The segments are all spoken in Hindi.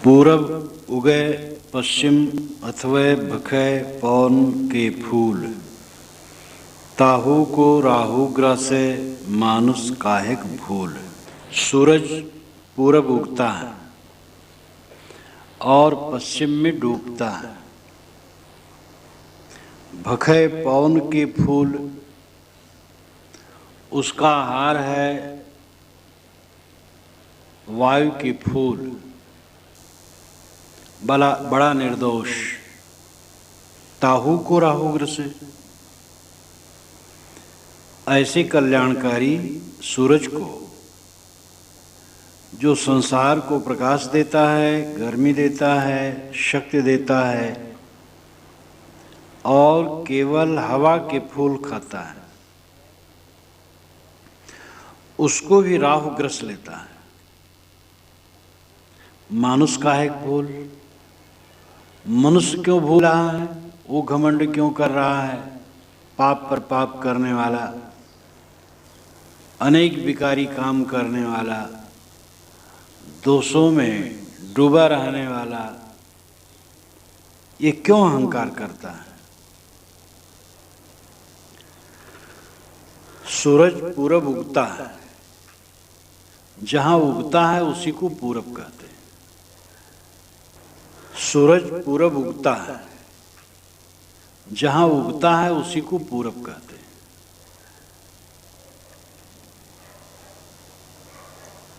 पूरब उगे पश्चिम अथवा भखे पौन के फूल। ताहू को राहु ग्रह से मानुष काहिक भूल। सूरज पूरब उगता है और पश्चिम में डूबता है। भखे पौन के फूल, उसका आहार है वायु के फूल। बड़ा निर्दोष ताहू को राहु ग्रह से। ऐसे कल्याणकारी सूरज को, जो संसार को प्रकाश देता है, गर्मी देता है, शक्ति देता है और केवल हवा के फूल खाता है, उसको भी राहु ग्रस लेता है। मानुष का है फूल। मनुष्य क्यों भूल रहा है? वो घमंड क्यों कर रहा है? पाप पर पाप करने वाला, अनेक विकारी काम करने वाला, दोषों में डूबा रहने वाला, ये क्यों अहंकार करता है? सूरज पूरब उगता है। जहां उगता है उसी को पूरब कहते हैं। सूरज पूरब उगता है। जहां उगता है उसी को पूरब कहते हैं।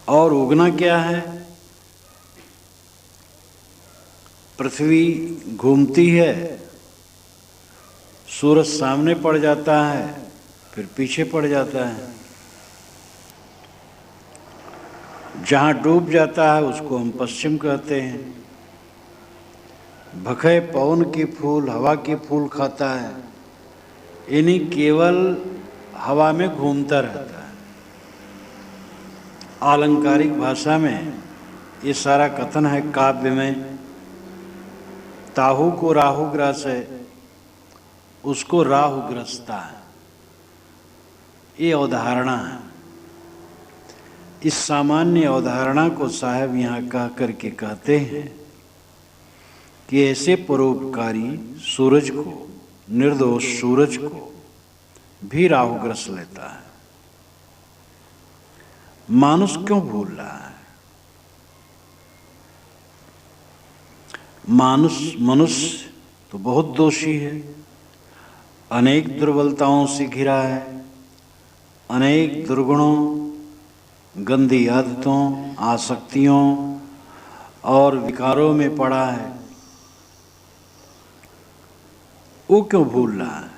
और उगना क्या है? पृथ्वी घूमती है, सूरज सामने पड़ जाता है, फिर पीछे पड़ जाता है। जहां डूब जाता है उसको हम पश्चिम कहते हैं। भखे पवन के फूल, हवा के फूल खाता है, यानी केवल हवा में घूमता रहता है। आलंकारिक भाषा में ये सारा कथन है काव्य में। ताहू को राहु ग्रह से, उसको राहु ग्रसता है। ये अवधारणा है। इस सामान्य अवधारणा को साहब यहाँ कह करके कहते हैं कि ऐसे परोपकारी सूरज को, निर्दोष सूरज को भी राहु ग्रस लेता है। मानुष क्यों भूल रहा है? मनुष्य तो बहुत दोषी है, अनेक दुर्बलताओं से घिरा है, अनेक दुर्गुणों, गंदी आदतों, आसक्तियों और विकारों में पड़ा है। वो क्यों भूल रहा है?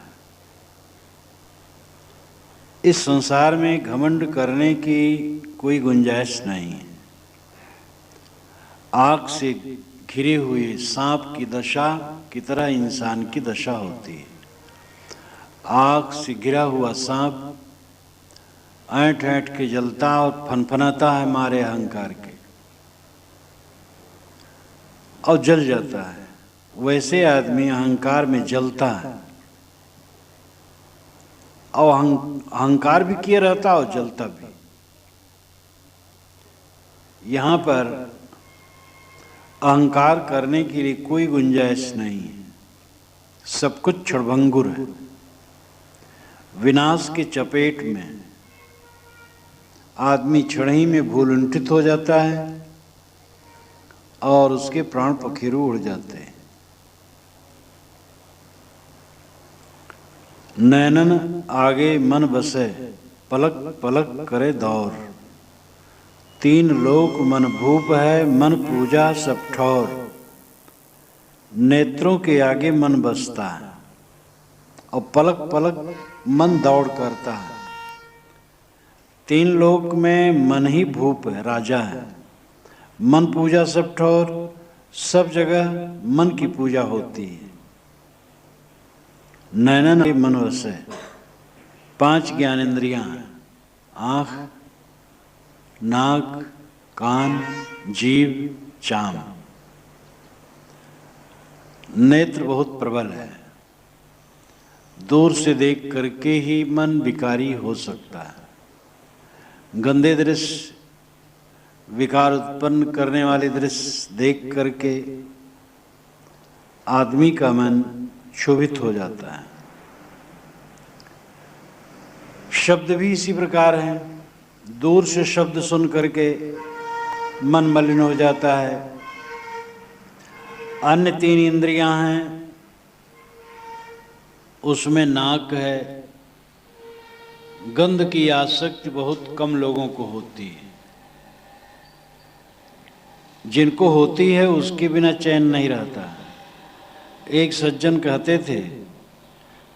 इस संसार में घमंड करने की कोई गुंजाइश नहीं है। आग से घिरे हुए सांप की दशा की तरह इंसान की दशा होती है। आग से घिरा हुआ सांप ऐंठ ऐंठ के जलता और फनफनाता है मारे अहंकार के, और जल जाता है। वैसे आदमी अहंकार में जलता है और अहंकार भी किए रहता और जलता भी। यहाँ पर अहंकार करने के लिए कोई गुंजाइश नहीं है। सब कुछ क्षणभंगुर है। विनाश के चपेट में आदमी क्षण ही में भूलुंठित हो जाता है और उसके प्राण पखेरु उड़ जाते हैं। नैनन आगे मन बसे, पलक पलक करे दौर। तीन लोक मन भूप है, मन पूजा सब ठौर। नेत्रों के आगे मन बसता है और पलक पलक मन दौड़ करता है। तीन लोक में मन ही भूप है, राजा है। मन पूजा सब ठौर, सब जगह मन की पूजा होती है। नैनन के मन वसे, पांच ज्ञानेंद्रियां, आँख, नाक, कान, जीव, चाम। नेत्र बहुत प्रबल है। दूर से देख करके ही मन विकारी हो सकता है। गंदे दृश्य विकार उत्पन्न करने वाले दृश्य देख करके आदमी का मन क्षोभित हो जाता है। शब्द भी इसी प्रकार हैं। दूर से शब्द सुन करके मन मलिन हो जाता है। अन्य 3 इंद्रियां हैं, उसमें नाक है। गंध की आसक्ति बहुत कम लोगों को होती है। जिनको होती है उसके बिना चैन नहीं रहता। एक सज्जन कहते थे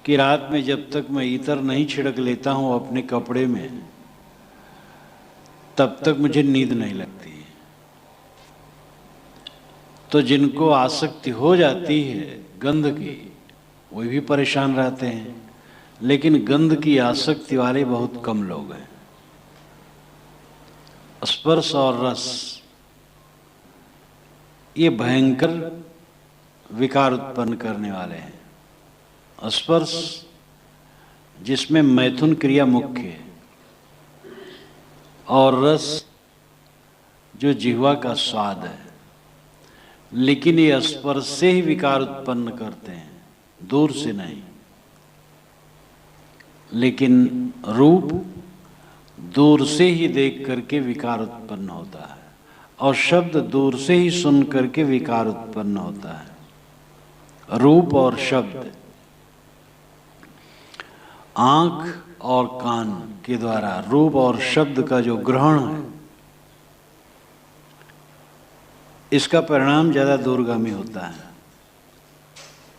कि रात में जब तक मैं इत्र नहीं छिड़क लेता हूं अपने कपड़े में, तब तक मुझे नींद नहीं लगती। तो जिनको आसक्ति हो जाती है गंध की, वो भी परेशान रहते हैं। लेकिन गंध की आसक्ति वाले बहुत कम लोग हैं। स्पर्श और रस ये भयंकर विकार उत्पन्न करने वाले हैं। स्पर्श जिसमें मैथुन क्रिया मुख्य है, और रस जो जिह्वा का स्वाद है। लेकिन ये स्पर्श से ही विकार उत्पन्न करते हैं, दूर से नहीं। लेकिन रूप दूर से ही देख करके विकार उत्पन्न होता है, और शब्द दूर से ही सुन करके विकार उत्पन्न होता है। रूप और शब्द आंख और कान के द्वारा रूप और शब्द का जो ग्रहण है, इसका परिणाम ज़्यादा दूरगामी होता है,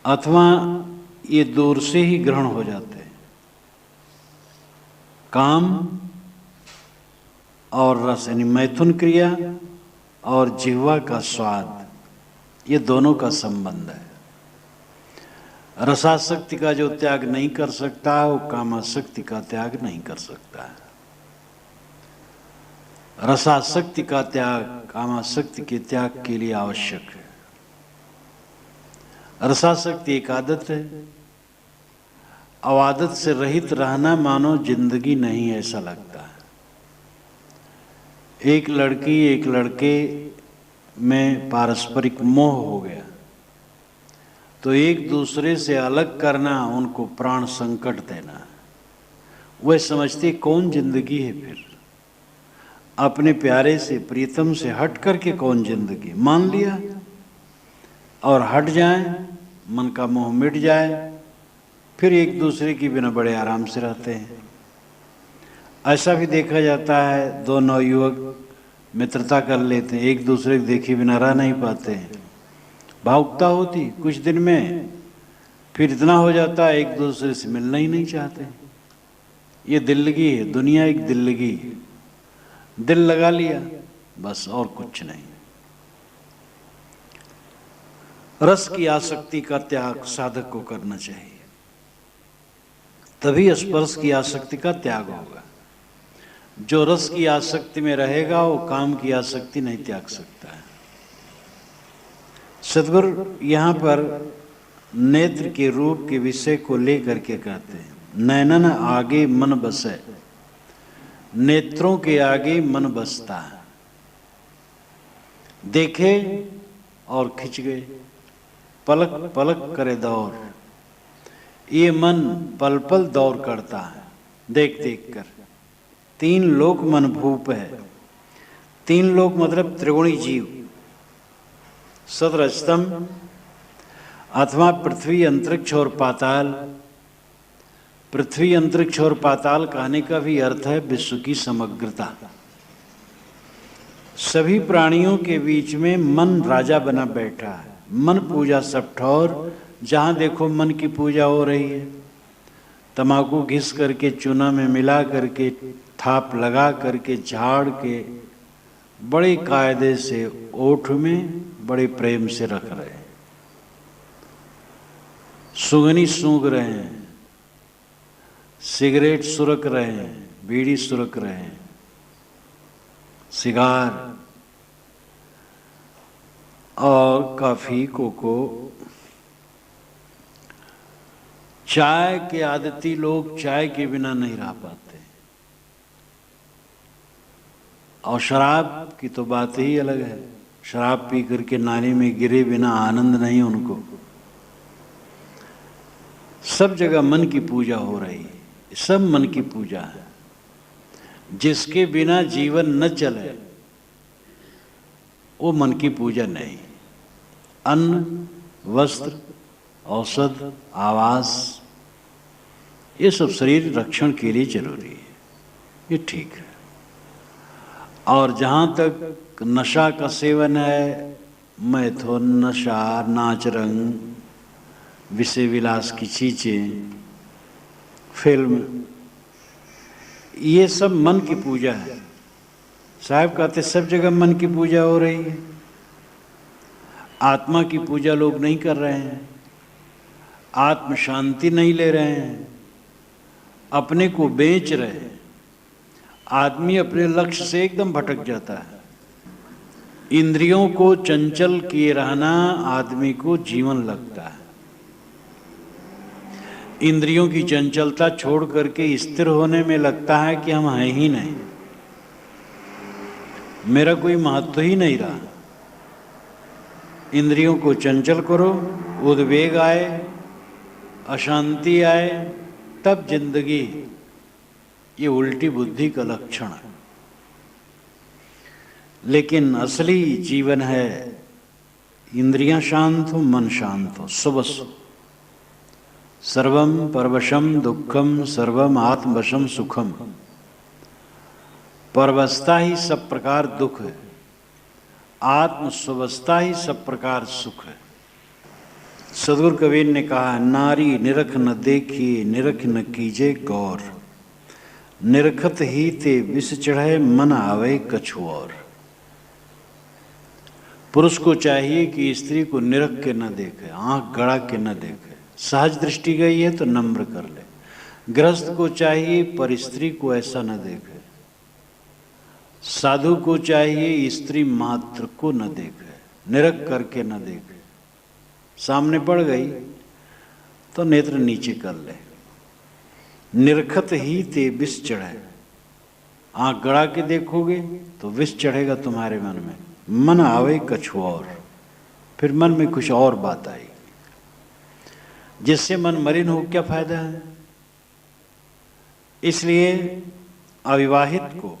अथवा ये दूर से ही ग्रहण हो जाते हैं। काम और रस यानी मैथुन क्रिया और जिह्वा का स्वाद, ये दोनों का संबंध है। रसासक्ति का जो त्याग नहीं कर सकता, वो कामासक्ति का त्याग नहीं कर सकता है। रसासक्ति का त्याग कामासक्ति के त्याग के लिए आवश्यक है। रसासक्ति एक आदत है। अब आदत से रहित रहना मानो जिंदगी नहीं, ऐसा लगता है। एक लड़की एक लड़के में पारस्परिक मोह हो गया, तो एक दूसरे से अलग करना, उनको प्राण संकट देना। वह समझती कौन जिंदगी है फिर? अपने प्यारे से प्रीतम से हट करके कौन जिंदगी? मान लिया और हट जाए, मन का मोह मिट जाए, फिर एक दूसरे के बिना बड़े आराम से रहते हैं। ऐसा भी देखा जाता है, 2 नवयुवक मित्रता कर लेते हैं, एक दूसरे को देखे बिना रह नहीं पाते हैं। भावुकता होती कुछ दिन में, फिर इतना हो जाता है एक दूसरे से मिलना ही नहीं चाहते। ये दिल्लगी है, दुनिया एक दिल्लगी है। दिल लगा लिया बस, और कुछ नहीं। रस की आसक्ति का त्याग साधक को करना चाहिए, तभी स्पर्श की आसक्ति का त्याग होगा। जो रस की आसक्ति में रहेगा वो काम की आसक्ति नहीं त्याग सकता है। सद्गुरु यहाँ पर नेत्र के रूप के विषय को लेकर के कहते हैं, नैनन आगे मन बसे। नेत्रों के आगे मन बसता है। देखे और खिंच गए, पलक पलक करे दौर। ये मन पल पल दौर करता है देख देख कर। 3 लोक मन भूप है। 3 लोक मतलब त्रिगुणी जीव, सतरजतम अथवा पृथ्वी, अंतरिक्ष और पाताल। पृथ्वी, अंतरिक्ष और पाताल कहने का भी अर्थ है विश्व की समग्रता। सभी प्राणियों के बीच में मन राजा बना बैठा है। मन पूजा सब ठौर, जहाँ देखो मन की पूजा हो रही है। तम्बाकू घिस करके चूना में मिला करके, थाप लगा करके, झाड़ के बड़े कायदे से ओठ में बड़े प्रेम से रख रहे हैं। सुगनी सूंघ रहे हैं, सिगरेट सुरक रहे हैं, बीड़ी सुरक रहे हैं, सिगार और कॉफी, कोको, चाय के आदती लोग चाय के बिना नहीं रह पाते। और शराब की तो बात ही अलग है। शराब पी करके नाली में गिरे बिना आनंद नहीं उनको। सब जगह मन की पूजा हो रही है, सब मन की पूजा है। जिसके बिना जीवन न चले वो मन की पूजा नहीं। अन्न, वस्त्र, औषध, आवास, ये सब शरीर रक्षण के लिए जरूरी है, ये ठीक है। और जहाँ तक नशा का सेवन है, मैथुन, नशा, नाच रंग, विषय विलास की चीजें, फिल्म, ये सब मन की पूजा है। साहब कहते सब जगह मन की पूजा हो रही है, आत्मा की पूजा लोग नहीं कर रहे हैं, आत्म शांति नहीं ले रहे हैं, अपने को बेच रहे हैं। आदमी अपने लक्ष्य से एकदम भटक जाता है। इंद्रियों को चंचल किए रहना आदमी को जीवन लगता है। इंद्रियों की चंचलता छोड़ करके स्थिर होने में लगता है कि हम हैं ही नहीं, मेरा कोई महत्व ही नहीं रहा। इंद्रियों को चंचल करो, उद्वेग आए, अशांति आए, तब जिंदगी, ये उल्टी बुद्धि का लक्षण है। लेकिन असली जीवन है इंद्रियां शांत हो, मन शांत हो, सुबह सर्वम परवशम दुखम सर्वम आत्मवशम सुखम। परवस्था ही सब प्रकार दुख है, आत्म सुवस्था ही सब प्रकार सुख है। सदगुरु कबीर ने कहा, नारी निरख न देखिए, निरख न कीजे गौर, निरखत ही ते विष चढ़े, मन आवे कछु और। पुरुष को चाहिए कि स्त्री को निरख के न देखे, आंख गड़ा के न देखे। सहज दृष्टि गई है तो नम्र कर ले। गृहस्थ को चाहिए पर स्त्री को ऐसा न देखे। साधु को चाहिए स्त्री मात्र को न देखे, निरख करके न देखे। सामने पड़ गई तो नेत्र नीचे कर ले। निरखत ही ते विष चढ़े, आंख गड़ा के देखोगे तो विष चढ़ेगा तुम्हारे मन में। मन आवे कछु और, फिर मन में कुछ और बात आई, जिससे मन मलिन हो क्या फायदा है। इसलिए अविवाहित को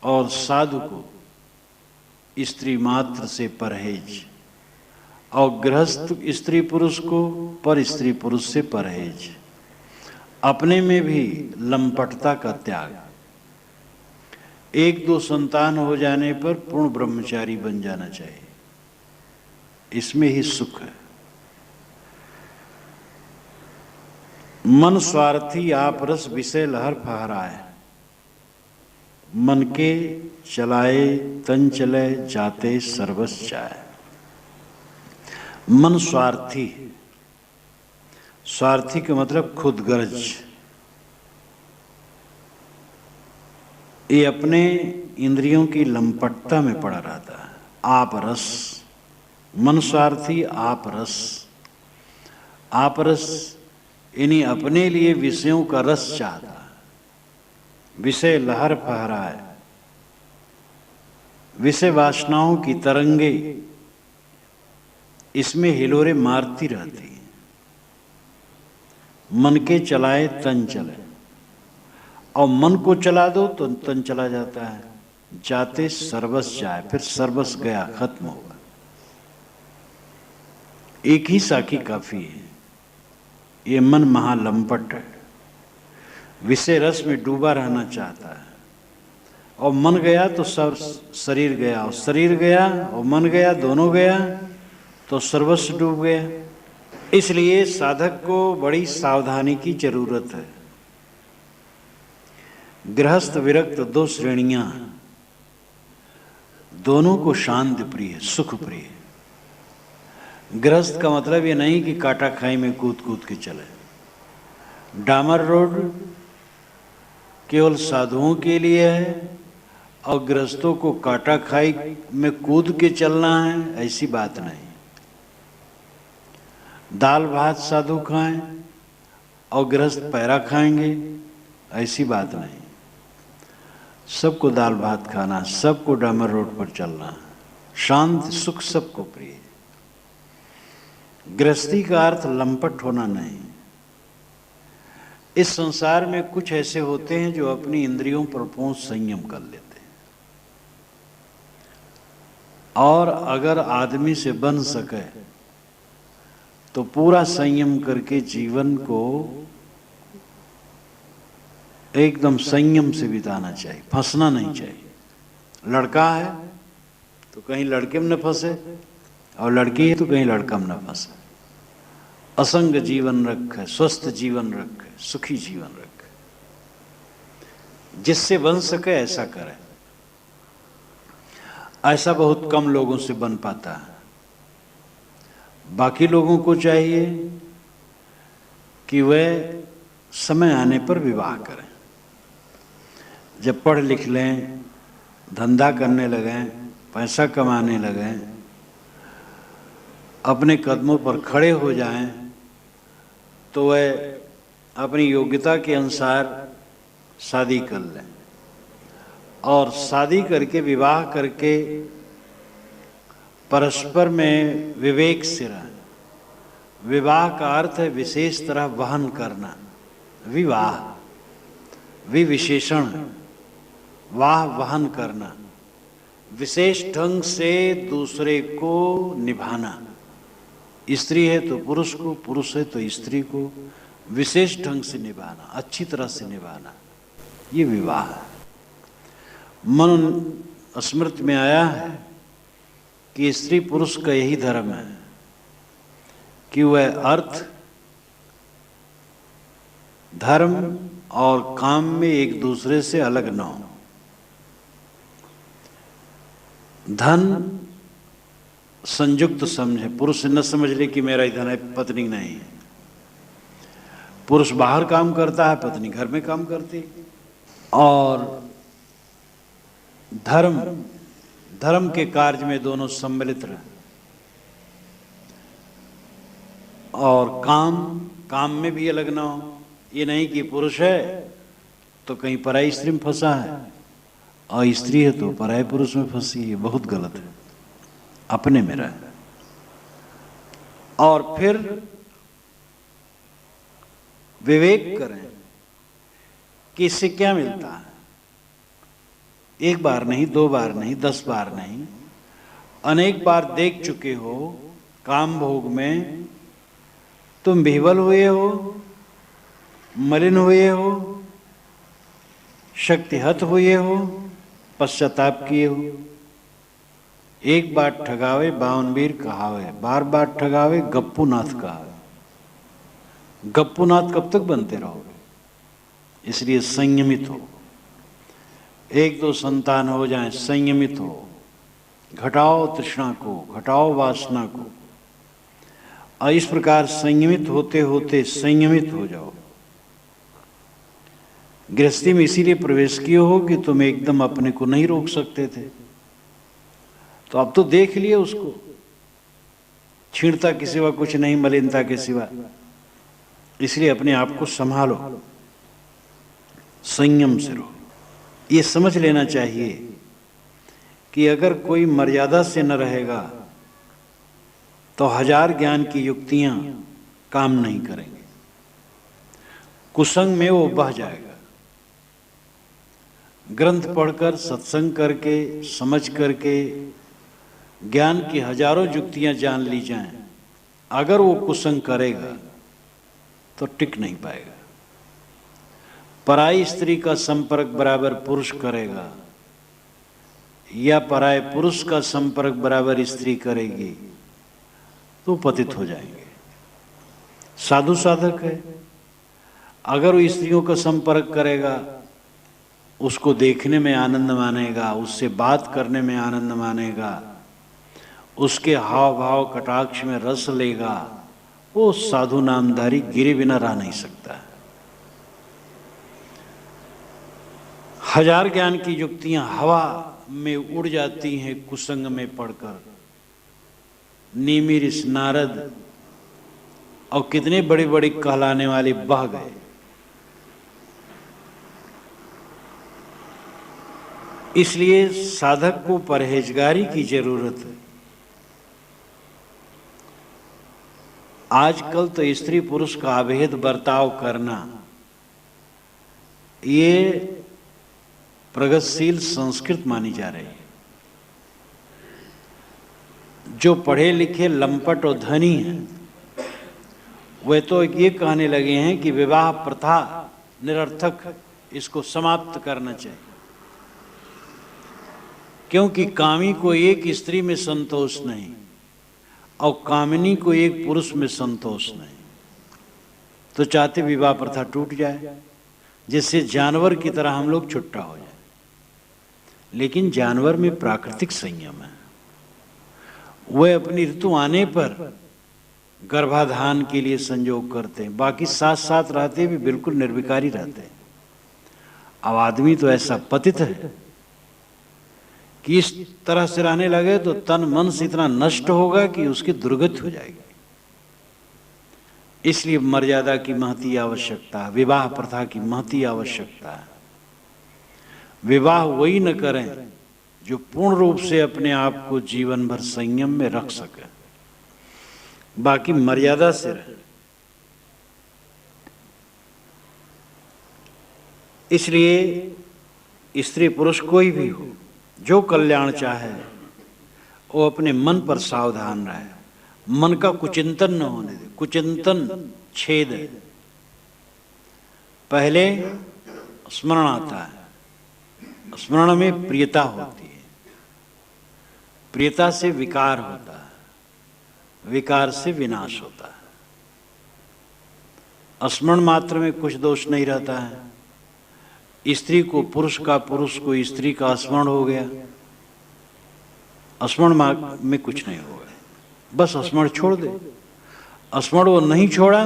और साधु को स्त्री मात्र से परहेज, और गृहस्थ स्त्री पुरुष को पर स्त्री पुरुष से परहेज। अपने में भी लंपटता का त्याग। एक दो संतान हो जाने पर पूर्ण ब्रह्मचारी बन जाना चाहिए, इसमें ही सुख है। मन स्वार्थी आप रस विषय लहर फहराए, मन के चलाए तन चले जाते सर्वस जाए। मन स्वार्थी, स्वार्थी का मतलब खुदगर्ज। ये अपने इंद्रियों की लंपटता में पड़ा रहता है। आप रस, मन स्वार्थी आप रस। आप रस इन्हीं अपने लिए विषयों का रस चाहता है। विषय लहर फहराए, विषय वासनाओं की तरंगे इसमें हिलोरे मारती रहती हैं। मन के चलाए तन चले, और मन को चला दो तो तन चला जाता है। जाते सर्वस जाए, फिर सर्वस गया, खत्म होगा। एक ही साखी काफी है। ये मन महालंपट है, विषय रस में डूबा रहना चाहता है। और मन गया तो सब शरीर गया, और शरीर गया और मन गया, दोनों गया तो सर्वस्व डूब गया। इसलिए साधक को बड़ी सावधानी की जरूरत है। गृहस्थ विरक्त दो श्रेणियां, दोनों को शांति प्रिय, सुख प्रिय। गृहस्थ का मतलब ये नहीं कि काटा खाई में कूद कूद के चले। डामर रोड केवल साधुओं के लिए है, और गृहस्थों को काटा खाई में कूद के चलना है, ऐसी बात नहीं। दाल भात साधु खाएं और गृहस्थ पैरा खाएंगे, ऐसी बात नहीं। सबको दाल भात खाना, सबको डामर रोड पर चलना, शांत सुख सबको प्रिय। गृहस्थी का अर्थ लंपट होना नहीं। इस संसार में कुछ ऐसे होते हैं जो अपनी इंद्रियों पर पूर्ण संयम कर लेते हैं, और अगर आदमी से बन सके तो पूरा संयम करके जीवन को एकदम संयम से बिताना चाहिए, फंसना नहीं चाहिए। लड़का है तो कहीं लड़के में न फंसे, और लड़की है तो कहीं लड़का में न फंसे। असंग जीवन रखे, स्वस्थ जीवन रखे, सुखी जीवन रखे। जिससे बन सके ऐसा करे। ऐसा बहुत कम लोगों से बन पाता है। बाकी लोगों को चाहिए कि वह समय आने पर विवाह करें। जब पढ़ लिख लें, धंधा करने लगें, पैसा कमाने लगें, अपने कदमों पर खड़े हो जाएं, तो वह अपनी योग्यता के अनुसार शादी कर लें। और शादी करके, विवाह करके परस्पर में विवेक से रहें। विवाह का अर्थ है विशेष तरह वहन करना। विवाह, विविशेषण, वाह वहन करना, विशेष ढंग से दूसरे को निभाना। स्त्री है तो पुरुष को, पुरुष है तो स्त्री को विशेष ढंग से निभाना, अच्छी तरह से निभाना, ये विवाह है। मन स्मृति में आया है कि स्त्री पुरुष का यही धर्म है कि वह अर्थ, धर्म और काम में एक दूसरे से अलग न हो। धन संयुक्त समझे, पुरुष न समझ ले कि मेरा ही धन है, पत्नी नहीं है। पुरुष बाहर काम करता है, पत्नी घर में काम करती है। और धर्म, धर्म के कार्य में दोनों सम्मिलित रहे। और काम, काम में भी अलग ना हो। ये नहीं कि पुरुष है तो कहीं पराई स्त्री में फंसा है, और स्त्री है तो पराये पुरुष में फंसी है। बहुत गलत है। अपने में रहे। और फिर विवेक करें कि इससे क्या मिलता है। एक बार नहीं, दो बार नहीं, 10 बार नहीं, अनेक बार देख चुके हो। काम भोग में तुम विह्वल हुए हो, मलिन हुए हो, शक्तिहत हुए हो, पश्चाताप किए हो। एक बार ठगावे 52 वीर कहावे, बार बार ठगावे गप्पू नाथ कहावे। गप्पू नाथ कब तक बनते रहोगे? इसलिए संयमित हो। एक दो संतान हो जाएं, संयमित हो। घटाओ तृष्णा को, घटाओ वासना को, और इस प्रकार संयमित होते होते संयमित हो जाओ। गृहस्थी में इसीलिए प्रवेश किए हो कि तुम एकदम अपने को नहीं रोक सकते थे, तो अब तो देख लिए उसको। छीणता के सिवा कुछ नहीं, मलिनता के सिवा। इसलिए अपने आप को संभालो, संयम से रहो। ये समझ लेना चाहिए कि अगर कोई मर्यादा से न रहेगा तो 1000 ज्ञान की युक्तियां काम नहीं करेंगे। कुसंग में वो बह जाएगा। ग्रंथ पढ़कर, सत्संग करके, समझ करके ज्ञान की हजारों युक्तियां जान ली जाएं, अगर वो कुसंग करेगा तो टिक नहीं पाएगा। पराई स्त्री का संपर्क बराबर पुरुष करेगा, या पराये पुरुष का संपर्क बराबर स्त्री करेगी, तो पतित हो जाएंगे। साधु साधक है, अगर वो स्त्रियों का संपर्क करेगा, उसको देखने में आनंद मानेगा, उससे बात करने में आनंद मानेगा, उसके हाव भाव कटाक्ष में रस लेगा, वो साधु नामधारी गिरे बिना रह नहीं सकता। 1000 ज्ञान की युक्तियां हवा में उड़ जाती हैं कुसंग में पढ़कर। नीमि ऋषि नारद और कितने बड़े बड़े कहलाने वाले बह गए। इसलिए साधक को परहेजगारी की जरूरत है। आजकल तो स्त्री पुरुष का अभेद बर्ताव करना ये प्रगतिशील संस्कृत मानी जा रही है। जो पढ़े लिखे लंपट और धनी हैं वे तो ये कहने लगे हैं कि विवाह प्रथा निरर्थक, इसको समाप्त करना चाहिए, क्योंकि कामी को एक स्त्री में संतोष नहीं और कामिनी को एक पुरुष में संतोष नहीं, तो चाहते विवाह प्रथा टूट जाए, जिससे जानवर की तरह हम लोग छुट्टा हो जाए। लेकिन जानवर में प्राकृतिक संयम है, वे अपनी ऋतु आने पर गर्भाधान के लिए संयोग करते हैं, बाकी साथ साथ रहते भी बिल्कुल निर्विकारी रहते हैं। अब आदमी तो ऐसा पतित है कि इस तरह से रहने लगे तो तन मन से इतना नष्ट होगा कि उसकी दुर्गति हो जाएगी। इसलिए मर्यादा की महती आवश्यकता है, विवाह प्रथा की महती आवश्यकता है। विवाह वही न करें जो पूर्ण रूप से अपने आप को जीवन भर संयम में रख सके, बाकी मर्यादा से रहे। इसलिए स्त्री पुरुष कोई भी हो, जो कल्याण चाहे वो अपने मन पर सावधान रहे, मन का कुचिंतन न होने दे। कुचिंतन छेद है। पहले स्मरण आता है, स्मरण में प्रियता होती है, प्रियता से विकार होता है, विकार से विनाश होता है। स्मरण मात्र में कुछ दोष नहीं रहता है। स्त्री को पुरुष का, पुरुष को स्त्री का स्मरण हो गया, स्मरण में कुछ नहीं होगा, बस स्मरण छोड़ दे। स्मरण वो नहीं छोड़ा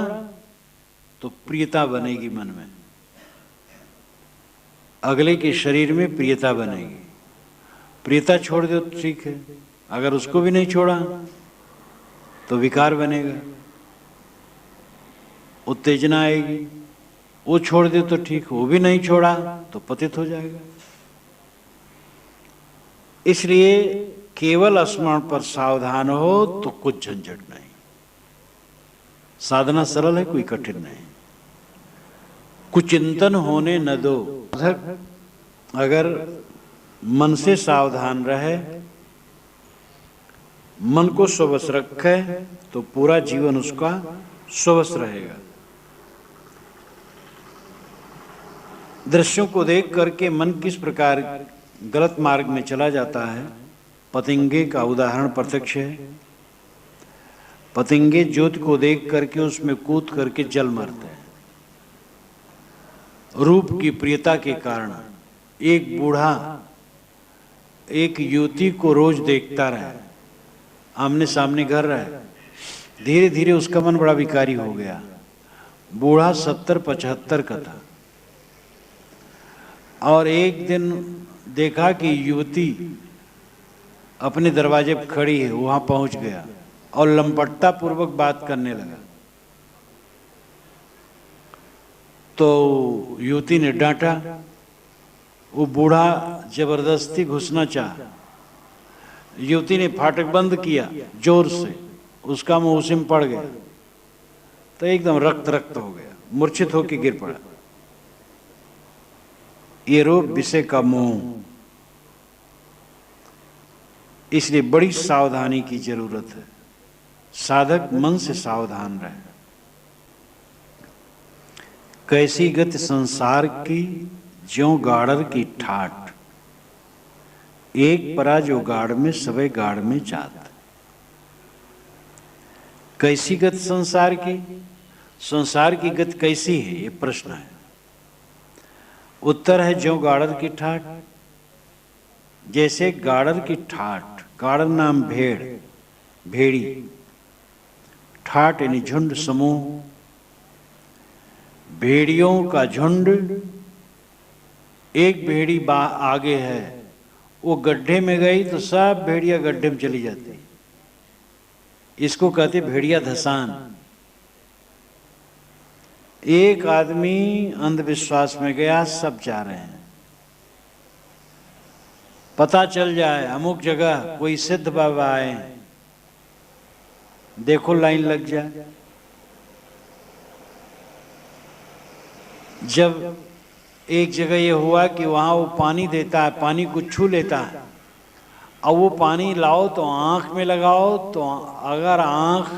तो प्रियता बनेगी मन में, अगले के शरीर में प्रियता बनेगी। प्रियता छोड़ दो तो ठीक है, अगर उसको भी नहीं छोड़ा तो विकार बनेगा, उत्तेजना आएगी। वो छोड़ दे तो ठीक, वो भी नहीं छोड़ा तो पतित हो जाएगा। इसलिए केवल स्मरण पर सावधान हो तो कुछ झंझट नहीं। साधना सरल है, कोई कठिन नहीं। कुचिंतन होने न दो। अगर मन से सावधान रहे, मन को स्वस्थ रखे तो पूरा जीवन उसका स्वस्थ रहेगा। दृश्यों को देख करके मन किस प्रकार गलत मार्ग में चला जाता है, पतंगे का उदाहरण प्रत्यक्ष है। पतंगे ज्योति को देख करके उसमें कूद करके जल मरते हैं। रूप की प्रियता के कारण एक बूढ़ा एक युवती को रोज देखता रहा, आमने सामने घर रहे, धीरे धीरे उसका मन बड़ा विकारी हो गया। बूढ़ा 70-75 का था और एक दिन देखा कि युवती अपने दरवाजे पर खड़ी है, वहां पहुंच गया और लंपटता पूर्वक बात करने लगा। तो युवती ने डांटा, वो बूढ़ा जबरदस्ती घुसना चाहा। युवती ने फाटक बंद किया जोर से, उसका मुंह उसी में पड़ गया तो एकदम रक्त रक्त हो गया, मूर्छित होकर गिर पड़ा। ये रूप विषय का मोह, इसलिए बड़ी सावधानी की जरूरत है। साधक मन से सावधान रहे। कैसी गति संसार की ज्यों गाड़र की ठाठ, एक परा जो गाड़ में सबे गाड़ में जात। कैसी गति संसार की? संसार की गति कैसी है, ये प्रश्न है। उत्तर है ज्यों गाड़र की ठाठ, जैसे गाड़र की ठाठ। गाड़र नाम भेड़, भेड़ी। ठाठ यानी झुंड, समूह। भेड़ियों का झुंड, एक भेड़ी आगे है, वो गड्ढे में गई तो सब भेड़िया गड्ढे में चली जाती। इसको कहते भेड़िया धसान। एक आदमी अंधविश्वास में गया, सब जा रहे हैं। पता चल जाए अमुक जगह कोई सिद्ध बाबा आए हैं, देखो लाइन लग जाए। जब एक जगह ये हुआ कि वहां वो पानी देता है, पानी को छू लेता है, और वो पानी लाओ तो आंख में लगाओ, तो अगर आंख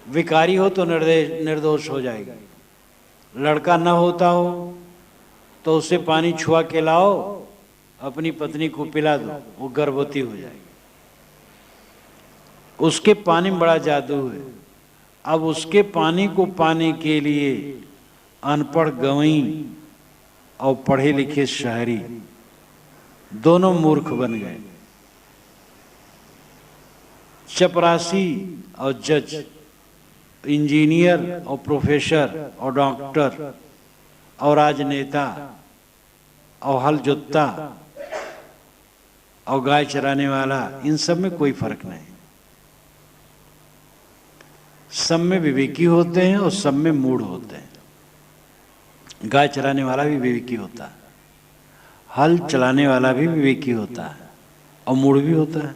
विकारी हो तो निर्दोष हो जाएगी। लड़का न होता हो तो उससे पानी छुआ के लाओ, अपनी पत्नी को पिला दो, वो गर्भवती हो जाएगी। उसके पानी में बड़ा जादू है। अब उसके पानी को पाने के लिए अनपढ़ गंवई और पढ़े लिखे शहरी दोनों मूर्ख बन गए। चपरासी और जज, इंजीनियर और प्रोफेसर और डॉक्टर और राजनेता और हल जोता और गाय चराने वाला, इन सब में कोई फर्क नहीं। सब में विवेकी होते हैं और सब में मूढ़ होते हैं। गाय चराने वाला भी विवेकी होता है, हल चलाने वाला भी विवेकी होता है और मूढ़ भी होता है।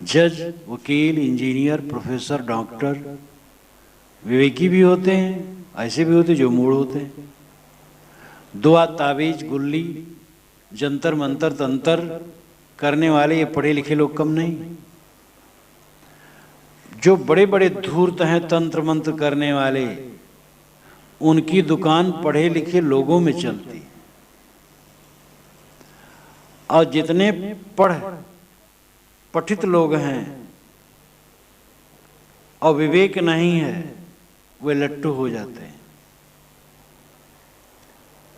जज, वकील, इंजीनियर, प्रोफेसर, डॉक्टर विवेकी भी होते हैं, ऐसे भी होते जो मूढ़ होते हैं। दुआ, ताबीज, गुल्ली, जंतर मंतर तंत्र करने वाले ये पढ़े लिखे लोग कम नहीं। जो बड़े बड़े धूर्त हैं तंत्र मंत्र करने वाले, उनकी दुकान पढ़े लिखे लोगों में चलती है। और जितने पठित लोग हैं और विवेक नहीं है, वे लट्टू हो जाते हैं।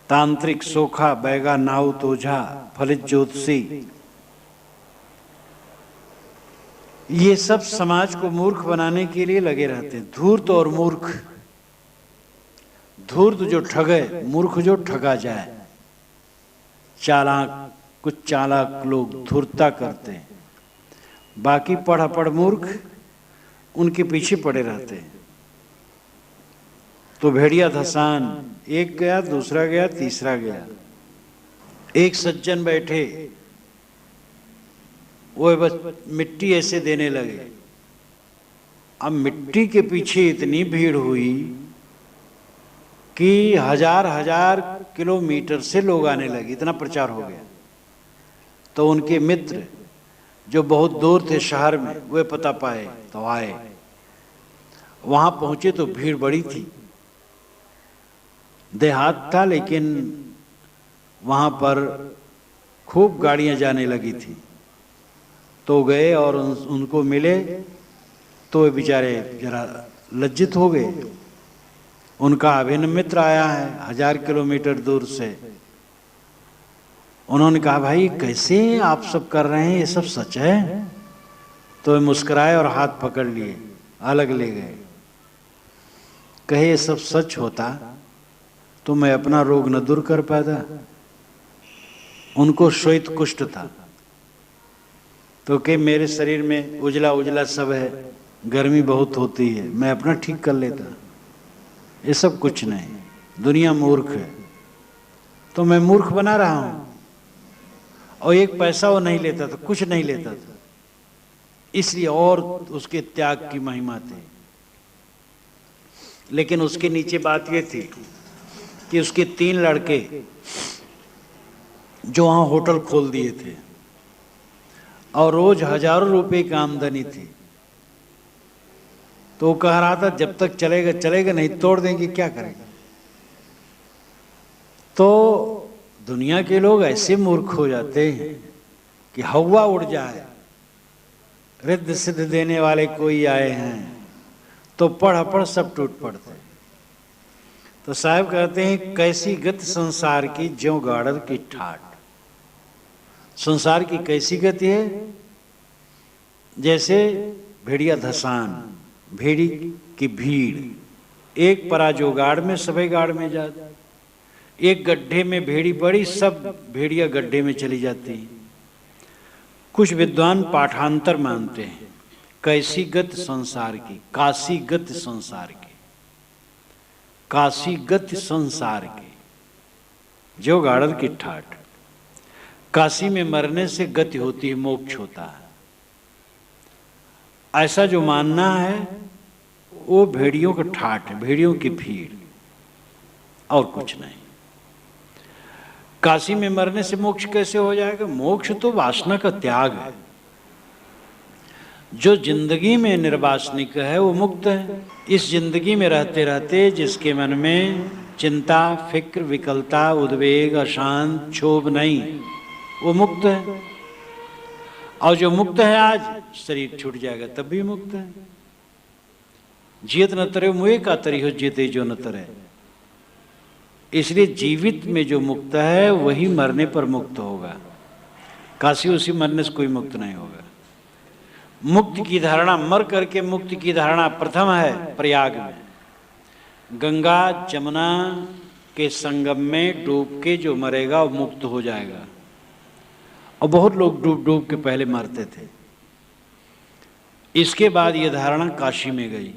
तांत्रिक, सोखा, बैगा, नाउत, ओझा, फलित ज्योतिषी, ये सब समाज को मूर्ख बनाने के लिए लगे रहते हैं। धूर्त और मूर्ख, धूर्त जो ठगे, मूर्ख जो ठगा जाए। चालाक, कुछ चालाक लोग धूर्तता करते हैं, बाकी पढ़ मूर्ख उनके पीछे पड़े रहते हैं। तो भेड़िया धसान, एक गया, दूसरा गया, तीसरा गया। एक सज्जन बैठे, वो बस मिट्टी ऐसे देने लगे। अब मिट्टी के पीछे इतनी भीड़ हुई कि हजार हजार किलोमीटर से लोग आने लगे, इतना प्रचार हो गया। तो उनके मित्र जो बहुत दूर थे शहर में, वे पता पाए तो आए। वहां पहुंचे तो भीड़ बड़ी थी। देहात था लेकिन वहां पर खूब गाड़ियां जाने लगी थी। तो गए और उनको मिले तो वे बेचारे जरा लज्जित हो गए। उनका अभिन्न मित्र आया है 1000 किलोमीटर दूर से। उन्होंने कहा, भाई कैसे आप सब कर रहे हैं, ये सब सच है? तो वे मुस्कुराए और हाथ पकड़ लिए, अलग ले गए। कहे ये सब सच होता तो मैं अपना रोग न दूर कर पाता। उनको श्वेत कुष्ठ था, तो कि मेरे शरीर में उजला उजला सब है, गर्मी बहुत होती है, मैं अपना ठीक कर लेता। ये सब कुछ नहीं, दुनिया मूर्ख है, तो मैं मूर्ख बना रहा हूं। और एक पैसा वो नहीं लेता था, कुछ नहीं लेता था, इसलिए और उसके त्याग की महिमा थी। लेकिन उसके नीचे बात ये थी कि उसके 3 लड़के जो वहां होटल खोल दिए थे और रोज हजारों रुपए की आमदनी थी। तो वो कह रहा था जब तक चलेगा चलेगा, नहीं तोड़ देंगे, क्या करेगा। तो दुनिया के लोग ऐसे मूर्ख हो जाते हैं कि हवा उड़ जाए, रिद्ध सिद्ध देने वाले कोई आए हैं तो पढ़ सब टूट पड़ते। तो साहब कहते हैं, कैसी गति संसार की ज्यों गाड़र की ठाट। संसार की कैसी गति है? जैसे भेड़िया धसान, भेड़ी की भीड़। एक परा जो गाड़ में, सभी गाड़ में जाते। एक गड्ढे में भेड़ी पड़ी, सब भेड़िया गड्ढे में चली जाती। कुछ विद्वान पाठांतर मानते हैं, कैसी गति संसार की, काशी गति संसार की, काशी गति संसार की, जो गाड़र की ठाठ। काशी में मरने से गति होती है, मोक्ष होता है, ऐसा जो मानना है वो भेड़ियों का ठाठ है, भेड़ियों की भीड़, और कुछ नहीं। काशी में मरने से मोक्ष कैसे हो जाएगा? मोक्ष तो वासना का त्याग है। जो जिंदगी में निर्वासनिक है वो मुक्त है। इस जिंदगी में रहते रहते जिसके मन में चिंता, फिक्र, विकलता, उद्वेग, अशांत, क्षोभ नहीं, वो मुक्त है। और जो मुक्त है आज, शरीर छूट जाएगा तब भी मुक्त है। जियत न तरे मुए का तरी हो, जीते जो न तरे। इसलिए जीवित में जो मुक्त है वही मरने पर मुक्त होगा। काशी उसी मरने से कोई मुक्त नहीं होगा। मुक्ति की धारणा, मर करके मुक्ति की धारणा प्रथम है प्रयाग में। गंगा जमुना के संगम में डूब के जो मरेगा वो मुक्त हो जाएगा। और बहुत लोग डूब डूब के पहले मरते थे। इसके बाद ये धारणा काशी में गई,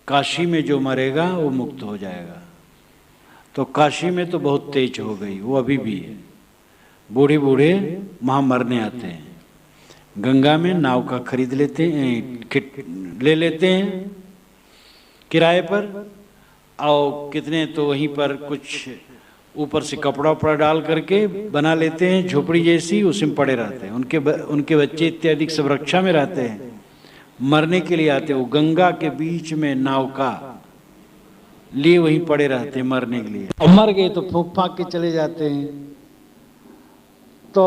काशी में जो मरेगा वो मुक्त हो जाएगा। तो काशी में तो बहुत तेज हो गई, वो अभी भी है। बूढ़े बूढ़े वहाँ मरने आते हैं। गंगा में नाव का खरीद लेते हैं, ले लेते हैं किराए पर, और कितने तो वहीं पर कुछ ऊपर से कपड़ा उपड़ा डाल करके बना लेते हैं झोपड़ी जैसी, उसी में पड़े रहते हैं। उनके बच्चे इत्यादि सब रक्षा में रहते हैं। मरने के लिए आते हैं, वो गंगा के बीच में नाव का लिए वहीं पड़े रहते हैं मरने के लिए। और मर गए तो फूंक फांक के चले जाते हैं। तो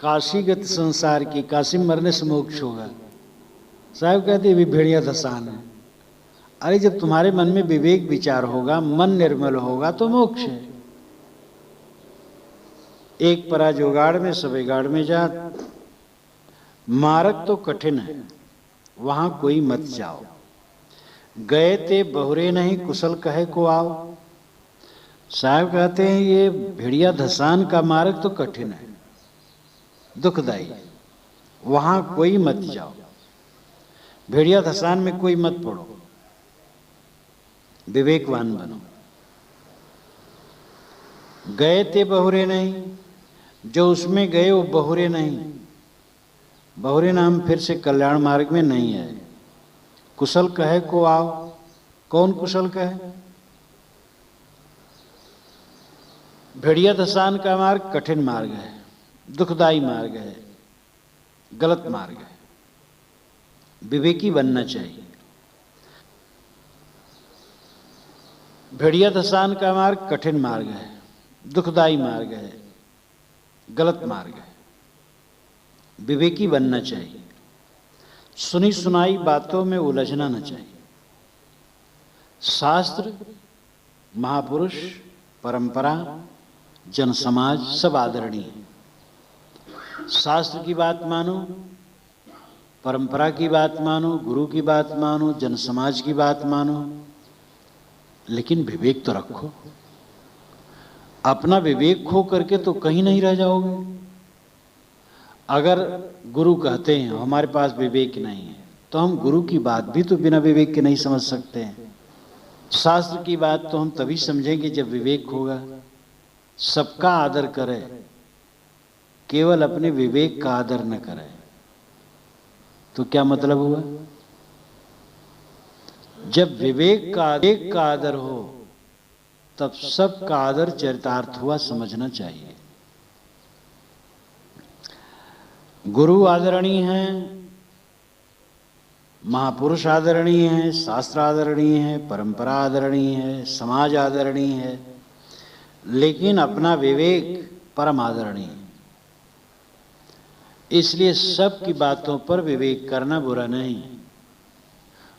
काशीगत संसार की, काशी में मरने से मोक्ष होगा। साहब कहते हैं भेड़िया धसान है। अरे जब तुम्हारे मन में विवेक विचार होगा, मन निर्मल होगा तो मोक्ष है। एक परा जोगाड़ में सबे गाड़ में जात, मार्ग तो कठिन है वहां कोई मत जाओ। गए ते बहुरे नहीं कुशल कहे को आओ। साहब कहते हैं ये भेड़िया धसान का मार्ग तो कठिन है, दुखदाई, वहां कोई मत जाओ। भेड़िया धसान में कोई मत पड़ो, विवेकवान बनो। गए ते बहुरे नहीं, जो उसमें गए वो बहुरे नहीं। बहुरे नाम फिर से कल्याण मार्ग में नहीं है। कुशल कहे को आओ, कौन कुशल कहे? भेड़िया धसान का मार्ग कठिन मार्ग है, दुखदाई मार्ग है, गलत मार्ग है। विवेकी बनना चाहिए। भेड़िया धसान का मार्ग कठिन मार्ग है, दुखदाई मार्ग है, गलत मार्ग है। विवेकी बनना चाहिए। सुनी सुनाई बातों में उलझना न चाहिए। शास्त्र, महापुरुष, परंपरा, जन समाज सब आदरणीय है। शास्त्र की बात मानो, परंपरा की बात मानो, गुरु की बात मानो, जन समाज की बात मानो, लेकिन विवेक तो रखो। अपना विवेक खो करके तो कहीं नहीं रह जाओगे। अगर गुरु कहते हैं हमारे पास विवेक नहीं है, तो हम गुरु की बात भी तो बिना विवेक के नहीं समझ सकते हैं। शास्त्र की बात तो हम तभी समझेंगे जब विवेक होगा। सबका आदर करे, केवल अपने विवेक का आदर न करे, तो क्या मतलब हुआ? जब विवेक का आदर हो तब सबका आदर चरितार्थ हुआ समझना चाहिए। गुरु आदरणीय हैं, महापुरुष आदरणीय हैं, शास्त्र आदरणीय है, परंपरा आदरणीय है, समाज आदरणीय है, लेकिन अपना विवेक परम आदरणीय है। इसलिए सबकी बातों पर विवेक करना बुरा नहीं।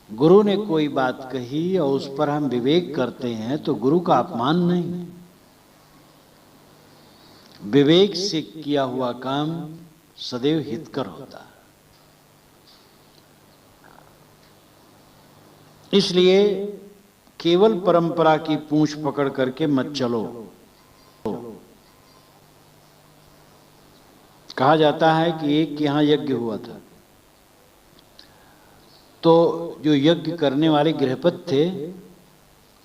गुरु ने कोई बात कही और उस पर हम विवेक करते हैं तो गुरु का अपमान नहीं। विवेक से किया हुआ काम सदैव हितकर होता है। इसलिए केवल परंपरा की पूंछ पकड़ करके मत चलो। कहा जाता है कि एक के यहां यज्ञ हुआ था, तो जो यज्ञ करने वाले गृहपति थे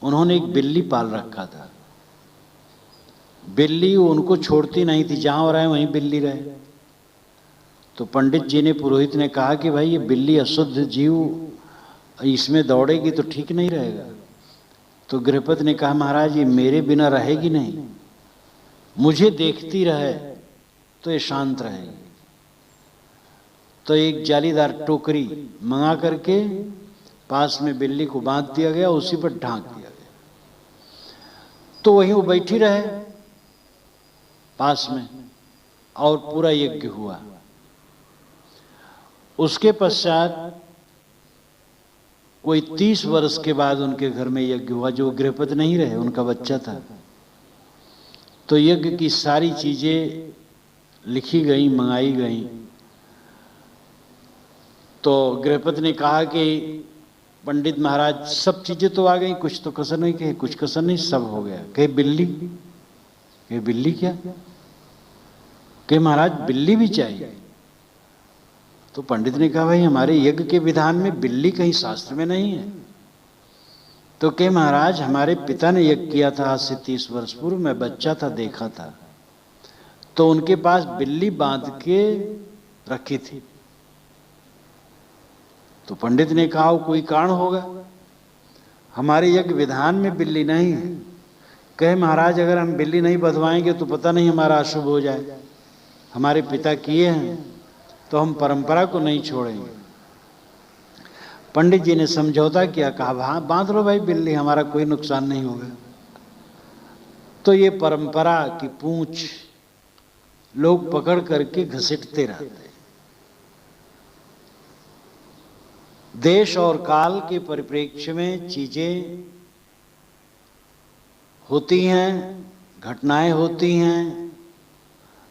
उन्होंने एक बिल्ली पाल रखा था। बिल्ली उनको छोड़ती नहीं थी, जहां रहे वहीं बिल्ली रहे। तो पंडित जी ने, पुरोहित ने कहा कि भाई ये बिल्ली अशुद्ध जीव, इसमें दौड़ेगी तो ठीक नहीं रहेगा। तो गृहपति ने कहा महाराज ये मेरे बिना रहेगी नहीं, मुझे देखती रहे तो ये शांत रहेगी। तो एक जालीदार टोकरी मंगा करके पास में बिल्ली को बांध दिया गया, उसी पर ढांक दिया गया। तो वहीं वो बैठी रहे पास में, और पूरा यज्ञ हुआ। उसके पश्चात कोई 30 वर्ष के बाद उनके घर में यज्ञ हुआ। जो गृहपति नहीं रहे, उनका बच्चा था। तो यज्ञ की सारी चीजें लिखी गई, मंगाई गई। तो गृहपति ने कहा कि पंडित महाराज सब चीजें तो आ गई, कुछ तो कसर नहीं। कहे कुछ कसर नहीं, सब हो गया। कहे बिल्ली? कहे बिल्ली क्या? कहे महाराज बिल्ली भी चाहिए। तो पंडित ने कहा भाई हमारे यज्ञ के विधान में बिल्ली कहीं शास्त्र में नहीं है। तो कहे महाराज हमारे पिता ने यज्ञ किया था आज से 30 वर्ष पूर्व, मैं बच्चा था, देखा था, तो उनके पास बिल्ली बांध के रखी थी। तो पंडित ने कहा कोई कारण होगा, हमारे यज्ञ विधान में बिल्ली नहीं है। कहे महाराज अगर हम बिल्ली नहीं बंधवाएंगे तो पता नहीं हमारा अशुभ हो जाए, हमारे पिता किए हैं तो हम परंपरा को नहीं छोड़ेंगे। पंडित जी ने समझौता किया, कहा हाँ बांध लो भाई बिल्ली, हमारा कोई नुकसान नहीं होगा। तो ये परंपरा की पूंछ लोग पकड़ करके घसीटते रहते। देश और काल के परिप्रेक्ष्य में चीजें होती हैं, घटनाएं होती हैं,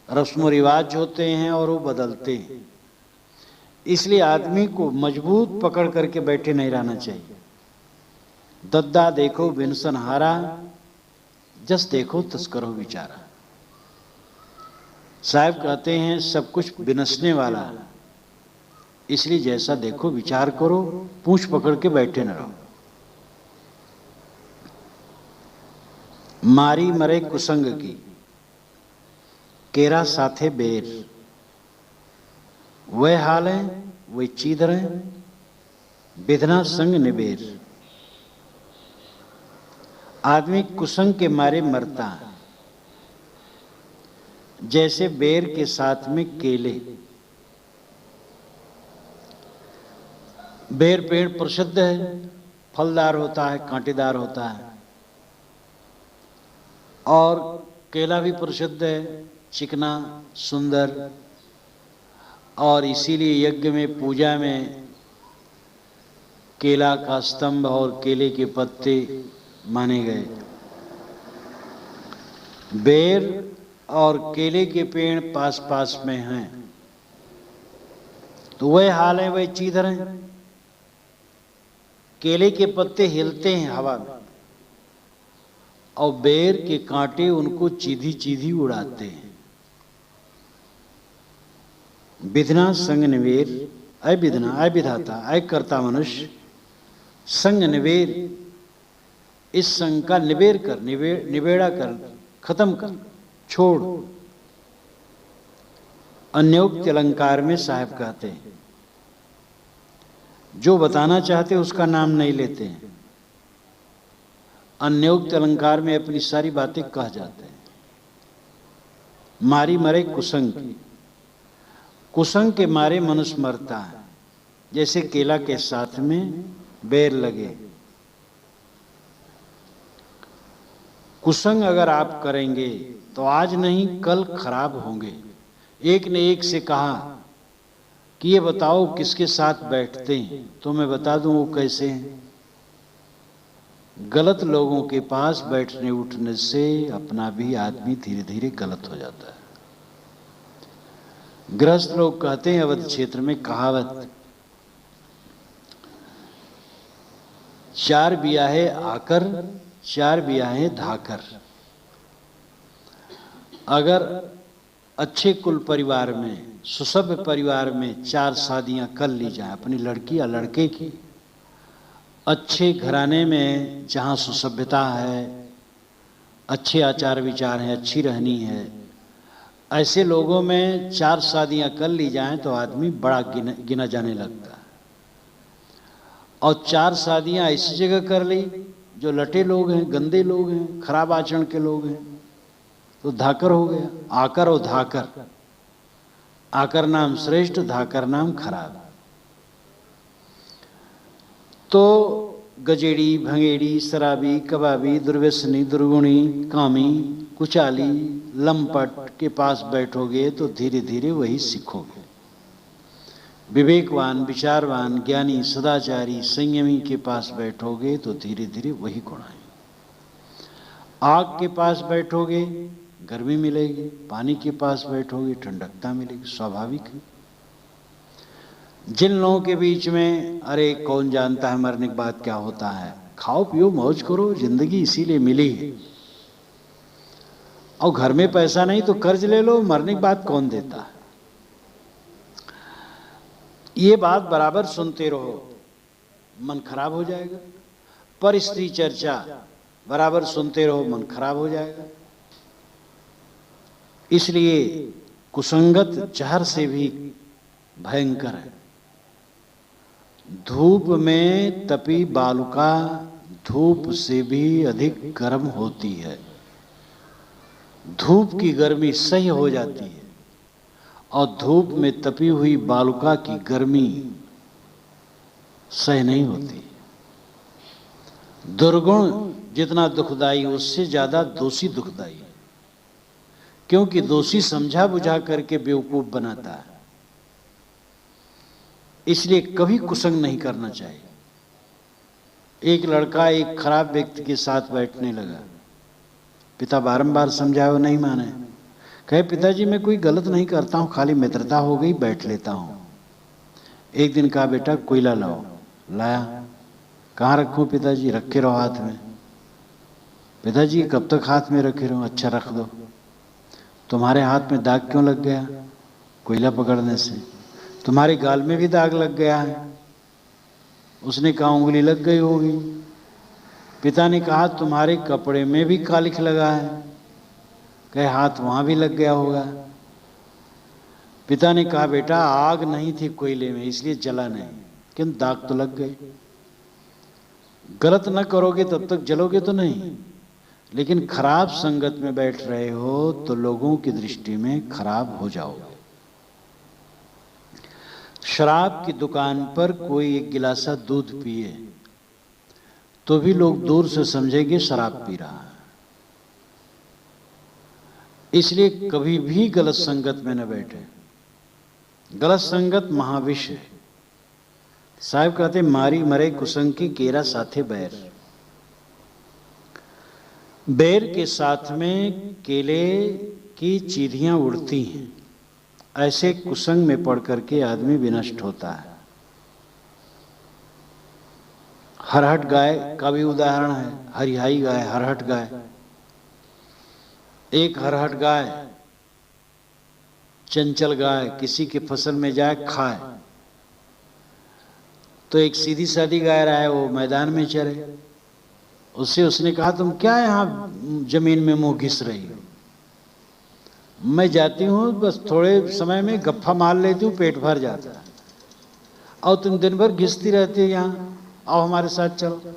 रस्म रिवाज होते हैं और वो बदलते हैं। इसलिए आदमी को मजबूत पकड़ करके बैठे नहीं रहना चाहिए। दद्दा देखो बिनसन हारा, जस देखो तस करो विचारा। साहब कहते हैं सब कुछ बिनसने वाला है, इसलिए जैसा देखो विचार करो, पूंछ पकड़ के बैठे न रहो। मारी मरे कुसंग की, केरा साथे बेर, वह हाल है वही चीद रहे, विधना संग निबेर। आदमी कुसंग के मारे मरता है, जैसे बेर के साथ में केले। बेर पेड़ प्रसिद्ध है, फलदार होता है, कांटेदार होता है, और केला भी प्रसिद्ध है, चिकना सुंदर, और इसीलिए यज्ञ में पूजा में केला का स्तंभ और केले के पत्ते माने गए। बेर और केले के पेड़ पास पास में हैं, तो वह हाल है वह चीज रहे। केले के पत्ते हिलते हैं हवा में, और बेर के कांटे उनको चीधी चीधी उड़ाते हैं। विधना संग निवेर, अय विधना, अय विधाता, अय कर्ता मनुष्य, संग निवेर, इस संग का निबेर कर, निबेड़ा कर, खत्म कर, छोड़। अन्योक्त अलंकार में साहब कहते हैं जो बताना चाहते उसका नाम नहीं लेते हैं, अन्योक्त अलंकार में अपनी सारी बातें कह जाते हैं। मारी मरे कुसंग की, कुसंग के मारे मनुष्य मरता है, जैसे केला के साथ में बेर लगे। कुसंग अगर आप करेंगे तो आज नहीं कल खराब होंगे। एक ने एक से कहा कि ये बताओ किसके साथ बैठते हैं, तो मैं बता दूं वो कैसे हैं। गलत लोगों के पास बैठने उठने से अपना भी आदमी धीरे धीरे गलत हो जाता है। गृहस्थ लोग कहते हैं अवध क्षेत्र में कहावत, चार बियाहे आकर चार बियाहे धाकर। अगर अच्छे कुल परिवार में, सुसभ्य परिवार में 4 शादियां कर ली जाए अपनी लड़की या लड़के की, अच्छे घराने में जहां सुसभ्यता है, अच्छे आचार विचार हैं, अच्छी रहनी है, ऐसे लोगों में 4 शादियां कर ली जाएं तो आदमी बड़ा गिना जाने लगता है। और 4 शादियां ऐसी जगह कर ली जो लटे लोग हैं, गंदे लोग हैं, खराब आचरण के लोग हैं, तो धाकर हो गया। आकर और धाकर, आकर नाम श्रेष्ठ, धाकर नाम खराब। तो गजेड़ी, भंगेड़ी, शराबी, कबाबी, दुर्व्यसनी, दुर्गुणी, कामी, कुचाली, लंपट के पास बैठोगे तो धीरे धीरे वही सीखोगे। विवेकवान, विचारवान, ज्ञानी, सदाचारी, संयमी के पास बैठोगे तो धीरे धीरे वही गुण आएंगे। आग के पास बैठोगे गर्मी मिलेगी, पानी के पास बैठोगे ठंडकता मिलेगी, स्वाभाविक है। जिन लोगों के बीच में अरे कौन जानता है मरने के बाद क्या होता है, खाओ पियो मौज करो, जिंदगी इसीलिए मिली है, और घर में पैसा नहीं तो कर्ज ले लो, मरने के बाद कौन देता है। ये बात बराबर सुनते रहो, मन खराब हो जाएगा। पर स्त्री चर्चा बराबर सुनते रहो, मन खराब हो जाएगा। इसलिए कुसंगत जहर से भी भयंकर है। धूप में तपी बालुका धूप से भी अधिक गर्म होती है। धूप की गर्मी सही हो जाती है और धूप में तपी हुई बालुका की गर्मी सही नहीं होती। दुर्गुण जितना दुखदाई उससे ज्यादा दोषी दुखदाई है, क्योंकि दोषी समझा बुझा करके बेवकूफ बनाता है। इसलिए कभी कुसंग नहीं करना चाहिए। एक लड़का एक खराब व्यक्ति के साथ बैठने लगा, पिता बारंबार समझाया, वो नहीं माने। कहे पिताजी मैं कोई गलत नहीं करता हूं, खाली मित्रता हो गई, बैठ लेता हूं। एक दिन कहा बेटा कोयला लाओ, लाया। कहाँ रखूं पिताजी? रखे रहो हाथ में। पिताजी कब तक हाथ में रखे रहो? अच्छा रख दो। तुम्हारे हाथ में दाग क्यों लग गया? कोयला पकड़ने से। तुम्हारे गाल में भी दाग लग गया है। उसने कहा उंगली लग गई होगी। पिता ने कहा तुम्हारे कपड़े में भी कालिख लगा है। कहे हाथ वहां भी लग गया होगा। पिता ने कहा बेटा आग नहीं थी कोयले में इसलिए जला नहीं, किंतु दाग तो लग गए। गलत न करोगे तब तक जलोगे तो नहीं, लेकिन खराब संगत में बैठ रहे हो तो लोगों की दृष्टि में खराब हो जाओगे। शराब की दुकान पर कोई एक गिलासा दूध पिए तो भी लोग दूर से समझेंगे शराब पी रहा है। इसलिए कभी भी गलत संगत में न बैठे। गलत संगत महाविष है। साहब कहते मारी मरे कुसंग की केरा साथे बैर। बैर के साथ में केले की चीधियां उड़ती हैं। ऐसे कुसंग में पड़ करके आदमी विनष्ट होता है। हरहट गाय का भी उदाहरण है। हरिहाई गाय, हरहट गाय। एक हरहट गाय, चंचल गाय किसी के फसल में जाए खाए, तो एक सीधी सादी गाय रहा है वो मैदान में चरे। उससे उसने कहा तुम क्या यहाँ जमीन में मुंह घिस रही हो? मैं जाती हूँ बस थोड़े समय में गप्फा मार लेती हूँ, पेट भर जाता है, और तुम दिन भर घिसती रहती हो यहाँ, आओ हमारे साथ चलो।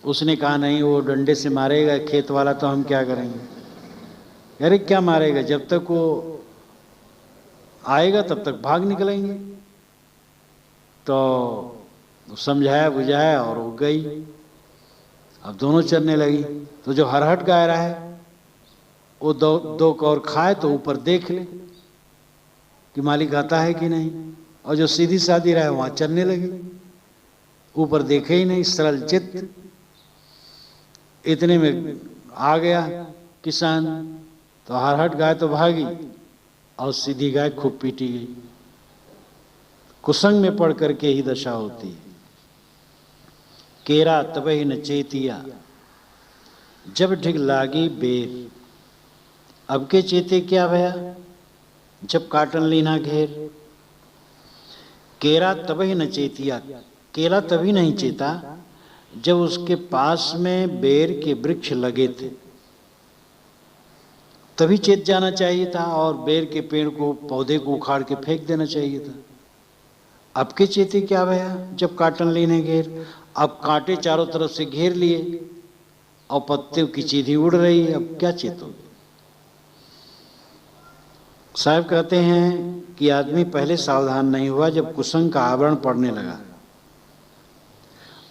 उसने कहा नहीं वो डंडे से मारेगा खेत वाला तो हम क्या करेंगे? अरे क्या मारेगा, जब तक वो आएगा तब तक भाग निकलेंगे। तो समझाया बुझाया और वो गई। अब दोनों चलने लगी। तो जो हरहट गाय रहा है वो दो कौर खाए तो ऊपर देख ले कि मालिक आता है कि नहीं, और जो सीधी सादी रहा है वहां चलने लगी, ऊपर देखे ही नहीं, सरल चित्त। इतने में आ गया किसान, तो हरहट गाय तो भागी और सीधी गाय खूब पीटी गई। कुसंग में पड़ करके ही दशा होती है। केरा तबहि न चेतिया, जब ढिग लागी बेर। अब के चेते क्या भया, जब काटन लीना घेर। केरा तबहि न चेतिया, केला तभी नहीं चेता जब उसके पास में बेर के वृक्ष लगे थे। तभी चेत जाना चाहिए था और बेर के पेड़ को, पौधे को उखाड़ के फेंक देना चाहिए था। अब के चेते क्या भया जब काटन लेने घेर, अब कांटे चारों तरफ से घेर लिए और पत्ते की चीधी उड़ रही है, अब क्या चेतोगे। साहब कहते हैं कि आदमी पहले सावधान नहीं हुआ जब कुसंग का आवरण पड़ने लगा,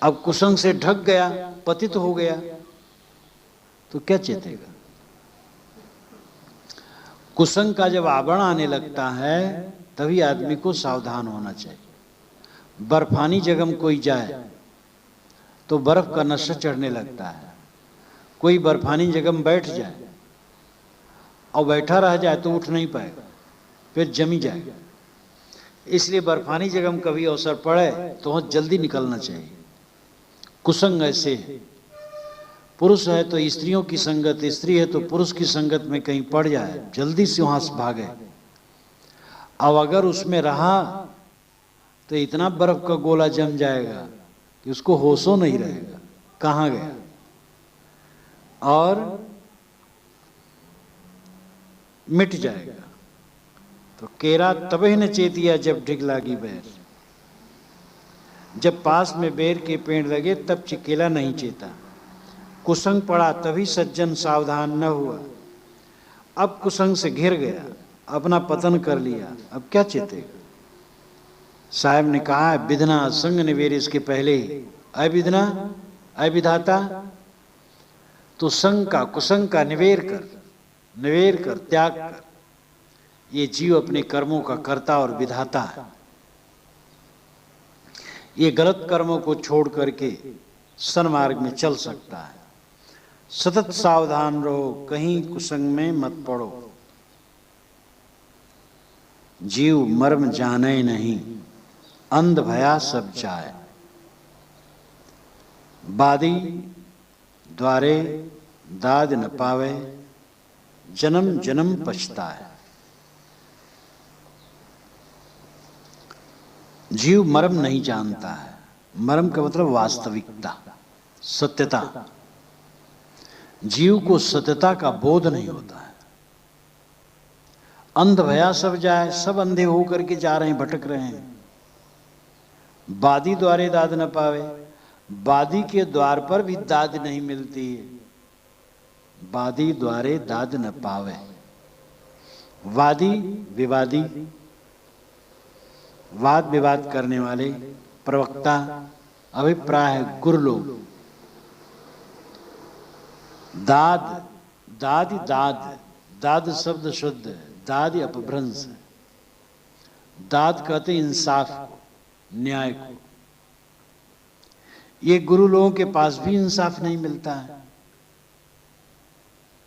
अब कुसंग से ढक गया, पतित हो गया, तो क्या चेतेगा। कुसंग का जब आवरण आने लगता है तभी आदमी को सावधान होना चाहिए। बर्फानी जगह में कोई जाए तो बर्फ का नशा चढ़ने लगता है, कोई बर्फानी जगह में बैठ जाए और बैठा रह जाए तो उठ नहीं पाएगा, फिर जमी जाएगा। इसलिए बर्फानी जगह में कभी अवसर पड़े तो वहां जल्दी निकलना चाहिए। कुसंग ऐसे है, पुरुष है तो स्त्रियों की संगत, स्त्री है तो पुरुष की संगत में कहीं पड़ जाए जल्दी से वहां से भागे। अब अगर उसमें रहा तो इतना बर्फ का गोला जम जाएगा कि उसको होशो नहीं रहेगा कहां गया, और मिट जाएगा। तो केरा तबे न चेतिया जब ढिग लागी बैर, जब पास में बेर के पेड़ लगे तब चिकेला नहीं चेता। कुसंग पड़ा तभी सज्जन सावधान न हुआ, अब कुसंग से घिर गया, अपना पतन कर लिया, अब क्या चेतेगा। साहब ने कहा विधना संग निवेर, इसके पहले ही अविधना अविधाता, तो संग का कुसंग का निवेर कर त्याग कर, ये जीव अपने कर्मों का कर्ता और विधाता है। ये गलत कर्मों को छोड़ करके सन्मार्ग में चल सकता है। सतत सावधान रहो, कहीं कुसंग में मत पड़ो। जीव मर्म जाने नहीं, अंध भया सब जाए। बादी द्वारे दाद न पावे, जन्म जन्म पछताए। जीव मर्म नहीं जानता है, मर्म का मतलब वास्तविकता, सत्यता। जीव को सत्यता का बोध नहीं होता है। अंध भया सब जाए, सब अंधे होकर के जा रहे हैं, भटक रहे हैं। बादी द्वारे दाद न पावे, बादी के द्वार पर भी दाद नहीं मिलती है। बादी द्वारे दाद न पावे, वादी विवादी, वाद विवाद करने वाले, प्रवक्ता, अभिप्राय गुरु लोग। दाद दाद दाद, दाद शब्द शुद्ध, दाद अपभ्रंश। दाद कहते इंसाफ को, न्याय को। ये गुरु लोगों के पास भी इंसाफ नहीं मिलता है।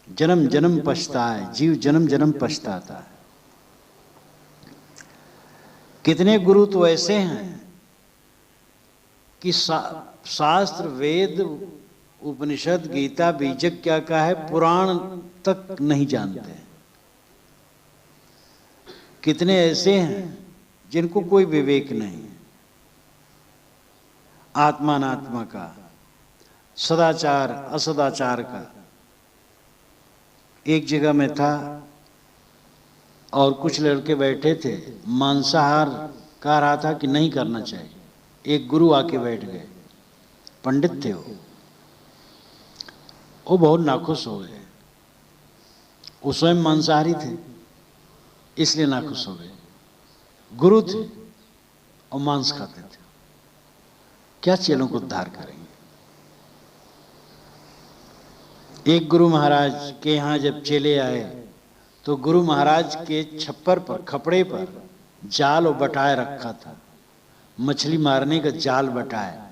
जन्म जन्म पछताए, जीव जन्म जन्म पछताता है। कितने गुरु तो ऐसे हैं कि शास्त्र, वेद, उपनिषद, गीता, बीजक क्या का है, पुराण तक नहीं जानते। कितने ऐसे हैं जिनको कोई विवेक नहीं, आत्मानात्मा का, सदाचार असदाचार का। एक जगह में था और कुछ लड़के बैठे थे, मांसाहार कह रहा था कि नहीं करना चाहिए। एक गुरु आके बैठ गए, पंडित थे वो बहुत नाखुश हो गए। वो स्वयं मांसाहारी थे इसलिए नाखुश हो गए। गुरु थे और मांस खाते थे, क्या चेलों को उद्धार करेंगे। एक गुरु महाराज के यहाँ जब चेले आए तो गुरु महाराज के छप्पर पर, खपड़े पर जाल और बटाए रखा था, मछली मारने का जाल बटाए।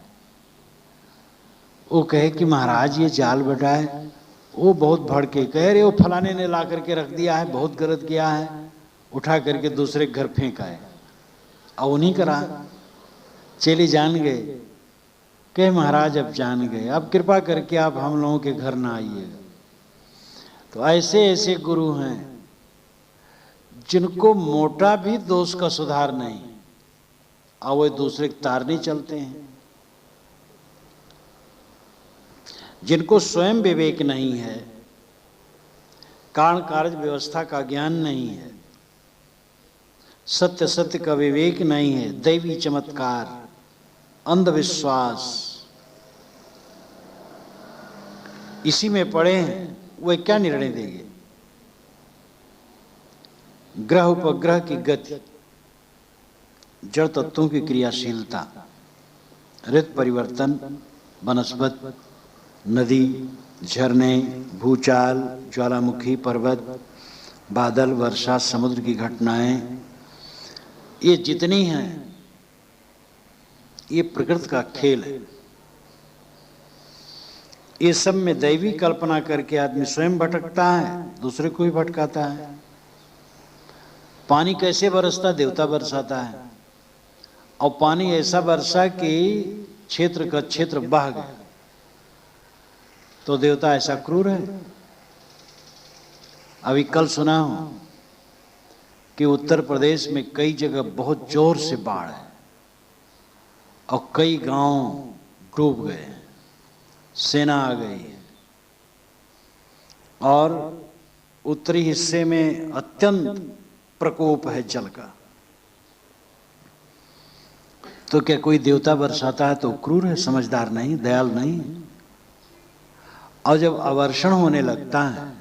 वो कहे कि महाराज ये जाल बटाए, वो बहुत भड़के, कह रहे वो फलाने ने ला करके रख दिया है, बहुत गलत किया है, उठा करके दूसरे घर फेंक आए। और उन्हीं करा चेले जान गए, कहे महाराज अब जान गए, अब कृपा करके आप हम लोगों के घर ना आइएगा। तो ऐसे ऐसे गुरु हैं जिनको मोटा भी दोष का सुधार नहीं और वो दूसरे तारने चलते हैं। जिनको स्वयं विवेक नहीं है, कारण कार्य व्यवस्था का ज्ञान नहीं है, सत्य सत्य का विवेक नहीं है, दैवी चमत्कार, अंधविश्वास इसी में पड़े हैं, वे क्या निर्णय देंगे? ग्रह उपग्रह की गति, जड़ तत्वों की क्रियाशीलता, ऋतु परिवर्तन, वनस्पति, नदी, झरने, भूचाल, ज्वालामुखी, पर्वत, बादल, वर्षा, समुद्र की घटनाएं, ये जितनी हैं ये प्रकृति का खेल है। ये सब में दैवी कल्पना करके आदमी स्वयं भटकता है, दूसरे को भी भटकाता है। पानी कैसे बरसता? देवता बरसाता है, और पानी ऐसा बरसा कि क्षेत्र का क्षेत्र बह गया, तो देवता ऐसा क्रूर है? अभी कल सुना हूं कि उत्तर प्रदेश में कई जगह बहुत जोर से बाढ़ है और कई गांव डूब गए हैं, सेना आ गई है, और उत्तरी हिस्से में अत्यंत प्रकोप है जल का। तो क्या कोई देवता बरसाता है तो क्रूर है, समझदार नहीं, दयाल नहीं? और जब अवर्षण होने लगता है,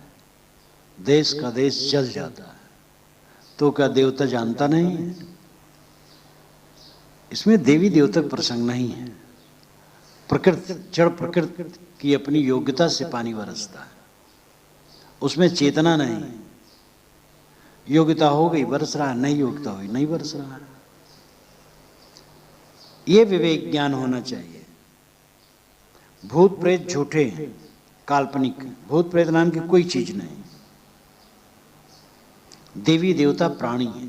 देश का देश जल जाता है, तो क्या देवता जानता नहीं है? इसमें देवी देवता प्रसंग नहीं है। प्रकृति, जड़ प्रकृति की अपनी योग्यता से पानी बरसता है, उसमें चेतना नहीं। योग्यता हो गई बरस रहा है, नहीं योग्यता हुई नहीं बरस रहा है। ये विवेक ज्ञान होना चाहिए। भूत प्रेत झूठे हैं, काल्पनिक, भूत प्रेत नाम की कोई चीज नहीं। देवी देवता प्राणी है,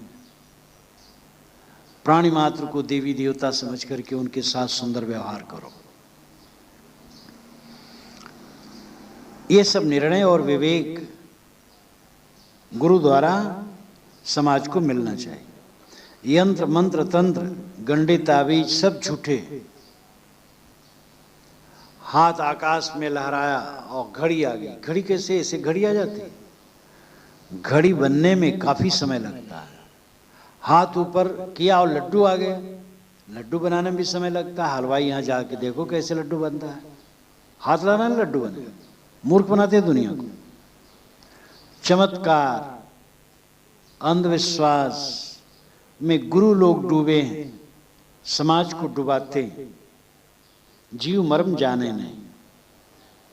प्राणी मात्र को देवी देवता समझ करके उनके साथ सुंदर व्यवहार करो। ये सब निर्णय और विवेक गुरु द्वारा समाज को मिलना चाहिए। यंत्र मंत्र तंत्र गंडे ताबीज सब झूठे। हाथ आकाश में लहराया और घड़ी आ गई। घड़ी कैसे? ऐसे घड़ी आ जाती है? घड़ी बनने में काफी समय लगता है। हाथ ऊपर किया और लड्डू आ गया। लड्डू बनाने में भी समय लगता है। हलवाई यहाँ जाके देखो कैसे लड्डू बनता है, हाथ लाना लड्डू बनेगा। मूर्ख बनाते हैं दुनिया को। चमत्कार, अंधविश्वास में गुरु लोग डूबे हैं, समाज को डुबाते हैं। जीव मर्म जाने नहीं,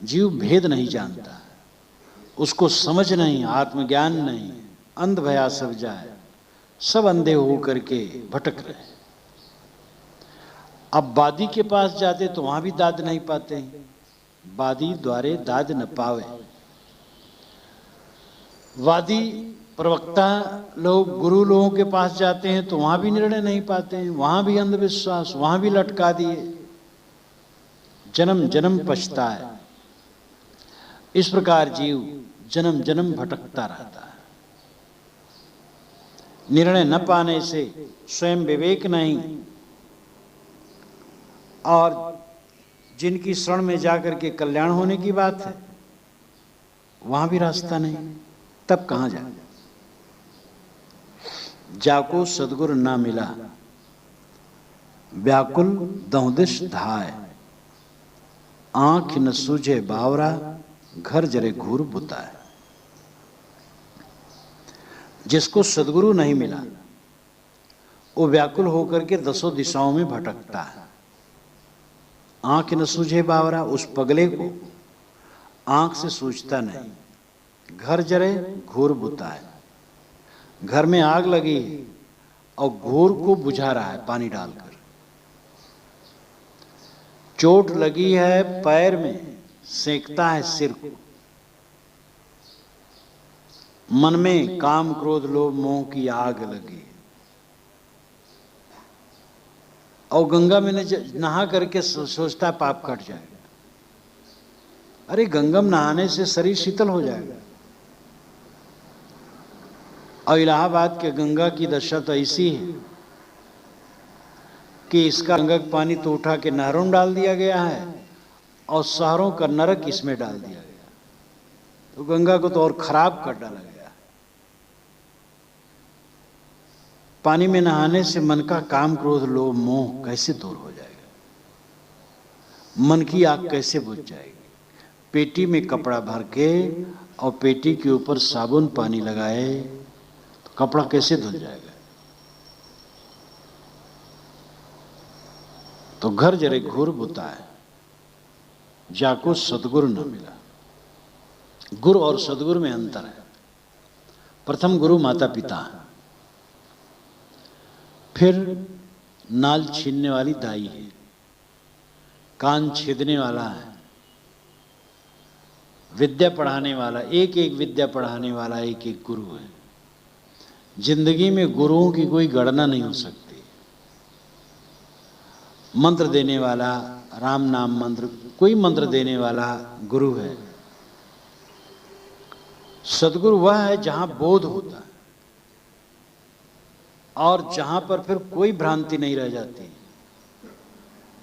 जीव भेद नहीं जानता, उसको समझ नहीं, आत्मज्ञान नहीं, अंध भया सब जाए, सब अंधे हो करके भटक रहे। अब वादी के पास जाते तो वहां भी दाद नहीं पाते हैं। वादी द्वारे दाद न पावे। वादी प्रवक्ता लोग गुरु लोगों के पास जाते हैं तो वहां भी निर्णय नहीं पाते हैं, वहां भी अंधविश्वास, वहां भी लटका दिए, जन्म जन्म पछताए। इस प्रकार जीव जन्म जन्म भटकता रहता है। निर्णय न पाने से स्वयं विवेक नहीं, और जिनकी शरण में जाकर के कल्याण होने की बात है वहां भी रास्ता नहीं, तब कहां जाए? जाको सदगुरु ना मिला, व्याकुल दहुदिश धाय, आंख न सूझे बावरा, घर जरे घूर बुताए। जिसको सदगुरु नहीं मिला वो व्याकुल होकर के दसों दिशाओं में भटकता है। आंख न सूझे बावरा, उस पगले को आंख से सूझता नहीं। घर जरे घूर बुताए, घर में आग लगी है और घूर को बुझा रहा है पानी डालकर। चोट लगी है पैर में, सेंकता है सिर को। मन में काम क्रोध लोभ मोह की आग लगी, और गंगा में नहा करके सोचता पाप कट जाएगा। अरे गंगा में नहाने से शरीर शीतल हो जाएगा। और इलाहाबाद के गंगा की दशा तो ऐसी है कि इसका गंगा का पानी तो उठा के नहरों में डाल दिया गया है और शहरों का नरक इसमें डाल दिया गया। तो गंगा को तो और खराब कर डाला गया। पानी में नहाने से मन का काम क्रोध लोभ मोह कैसे दूर हो जाएगा? मन की आग कैसे बुझ जाएगी? पेटी में कपड़ा भर के और पेटी के ऊपर साबुन पानी लगाए तो कपड़ा कैसे धुल जाएगा? तो घर जरे घूर बुता है, जाको सदगुरु न मिला। गुरु और सदगुरु में अंतर है। प्रथम गुरु माता पिता, फिर नाल छीनने वाली दाई है, कान छेदने वाला है, विद्या पढ़ाने वाला, एक एक विद्या पढ़ाने वाला एक एक गुरु है। जिंदगी में गुरुओं की कोई गणना नहीं हो सकती। मंत्र देने वाला, राम नाम मंत्र, कोई मंत्र देने वाला गुरु है। सदगुरु वह है जहां बोध होता है और जहां पर फिर कोई भ्रांति नहीं रह जाती,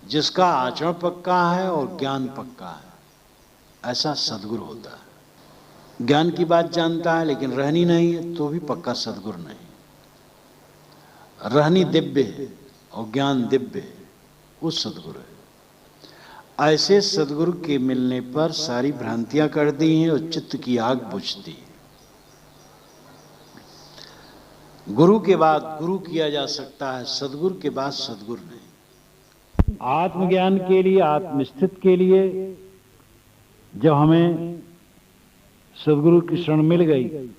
जिसका आचरण पक्का है और ज्ञान पक्का है, ऐसा सदगुरु होता है। ज्ञान की बात जानता है लेकिन रहनी नहीं है तो भी पक्का सदगुरु नहीं। रहनी दिव्य है और ज्ञान दिव्य है, वो सदगुरु है। ऐसे सदगुरु के मिलने पर सारी भ्रांतियां कर दी हैं और चित्त की आग बुझती है। गुरु के बाद गुरु किया जा सकता है, सदगुरु के बाद सदगुरु नहीं। आत्मज्ञान के लिए, आत्मस्थित के लिए जब हमें सदगुरु की शरण मिल गई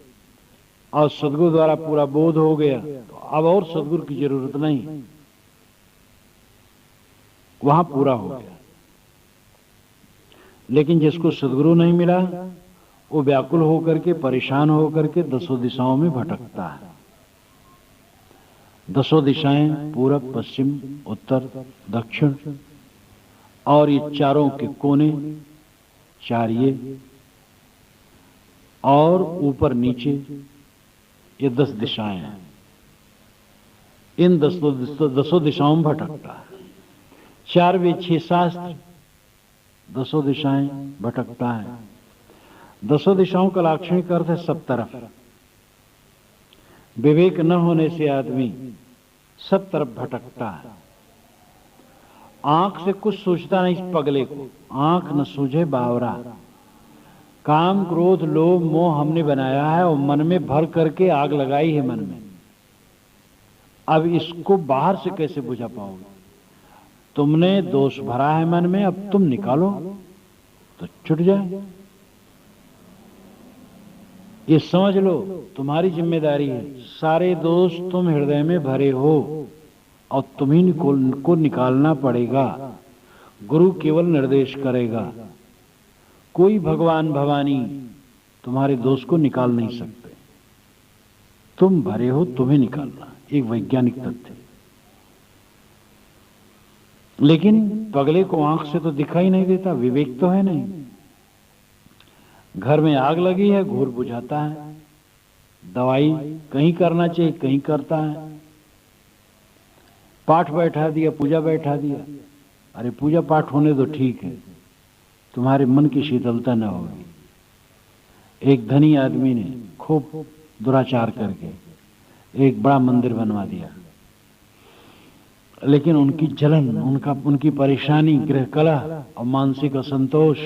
और सदगुरु द्वारा पूरा बोध हो गया तो अब और सदगुरु की जरूरत नहीं, वहां पूरा हो गया। लेकिन जिसको सदगुरु नहीं मिला वो व्याकुल होकर के, परेशान होकर के दसों दिशाओं में भटकता है। दसों दिशाएं पूरब, पश्चिम, उत्तर, दक्षिण और ये चारों के कोने, चार ये और ऊपर नीचे, ये 10 दिशाएं हैं। इन दसों दिशाओं में भटकता है। 4 वेद 6 शास्त्र, 10 दिशाएं भटकता है। 10 दिशाओं का लाक्षणिक अर्थ है सब तरफ। विवेक न होने से आदमी सब तरफ भटकता है। आंख से कुछ सोचता नहीं पगले को, आंख न सूझे बावरा। काम क्रोध लोभ मोह हमने बनाया है और मन में भर करके आग लगाई है मन में। अब इसको बाहर से कैसे बुझा पाओगे? तुमने दोष भरा है मन में, अब तुम निकालो तो छूट जाए। ये समझ लो तुम्हारी जिम्मेदारी है। सारे दोष तुम हृदय में भरे हो और तुम्ही को निकालना पड़ेगा। गुरु केवल निर्देश करेगा। कोई भगवान भवानी तुम्हारे दोष को निकाल नहीं सकते। तुम भरे हो, तुम्हें निकालना, एक वैज्ञानिक तथ्य। लेकिन पगले को आंख से तो दिखाई नहीं देता, विवेक तो है नहीं। घर में आग लगी है, घूर बुझाता है। दवाई कहीं करना चाहिए, कहीं करता है। पाठ बैठा दिया, पूजा बैठा दिया। अरे पूजा पाठ होने तो ठीक है, तुम्हारे मन की शीतलता न होगी। एक धनी आदमी ने खूब दुराचार करके एक बड़ा मंदिर बनवा दिया, लेकिन उनकी जलन, उनकी परेशानी, गृह कलह और मानसिक असंतोष।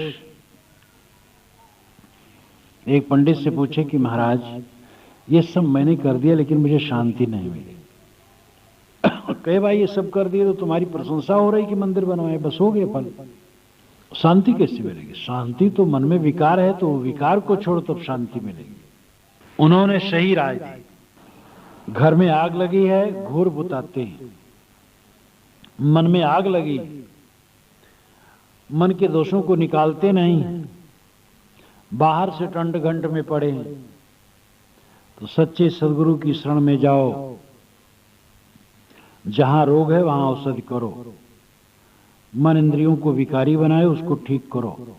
एक पंडित से पूछे कि महाराज ये सब मैंने कर दिया लेकिन मुझे शांति नहीं मिली। कहे भाई ये सब कर दिया तो तुम्हारी प्रशंसा हो रही कि मंदिर बनवाए, बस हो गया फल। शांति कैसे मिलेगी? शांति तो मन में विकार है, तो विकार को छोड़ तब शांति मिलेगी। उन्होंने सही राय दी। घर में आग लगी है, घूर बुताते हैं। मन में आग लगी, मन के दोषों को निकालते नहीं, बाहर से टंट घंट में पड़े हैं, तो सच्चे सदगुरु की शरण में जाओ। जहां रोग है वहां औषधि करो। मन इंद्रियों को विकारी बनाए, उसको ठीक करो।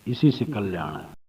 इसी से कल्याण है।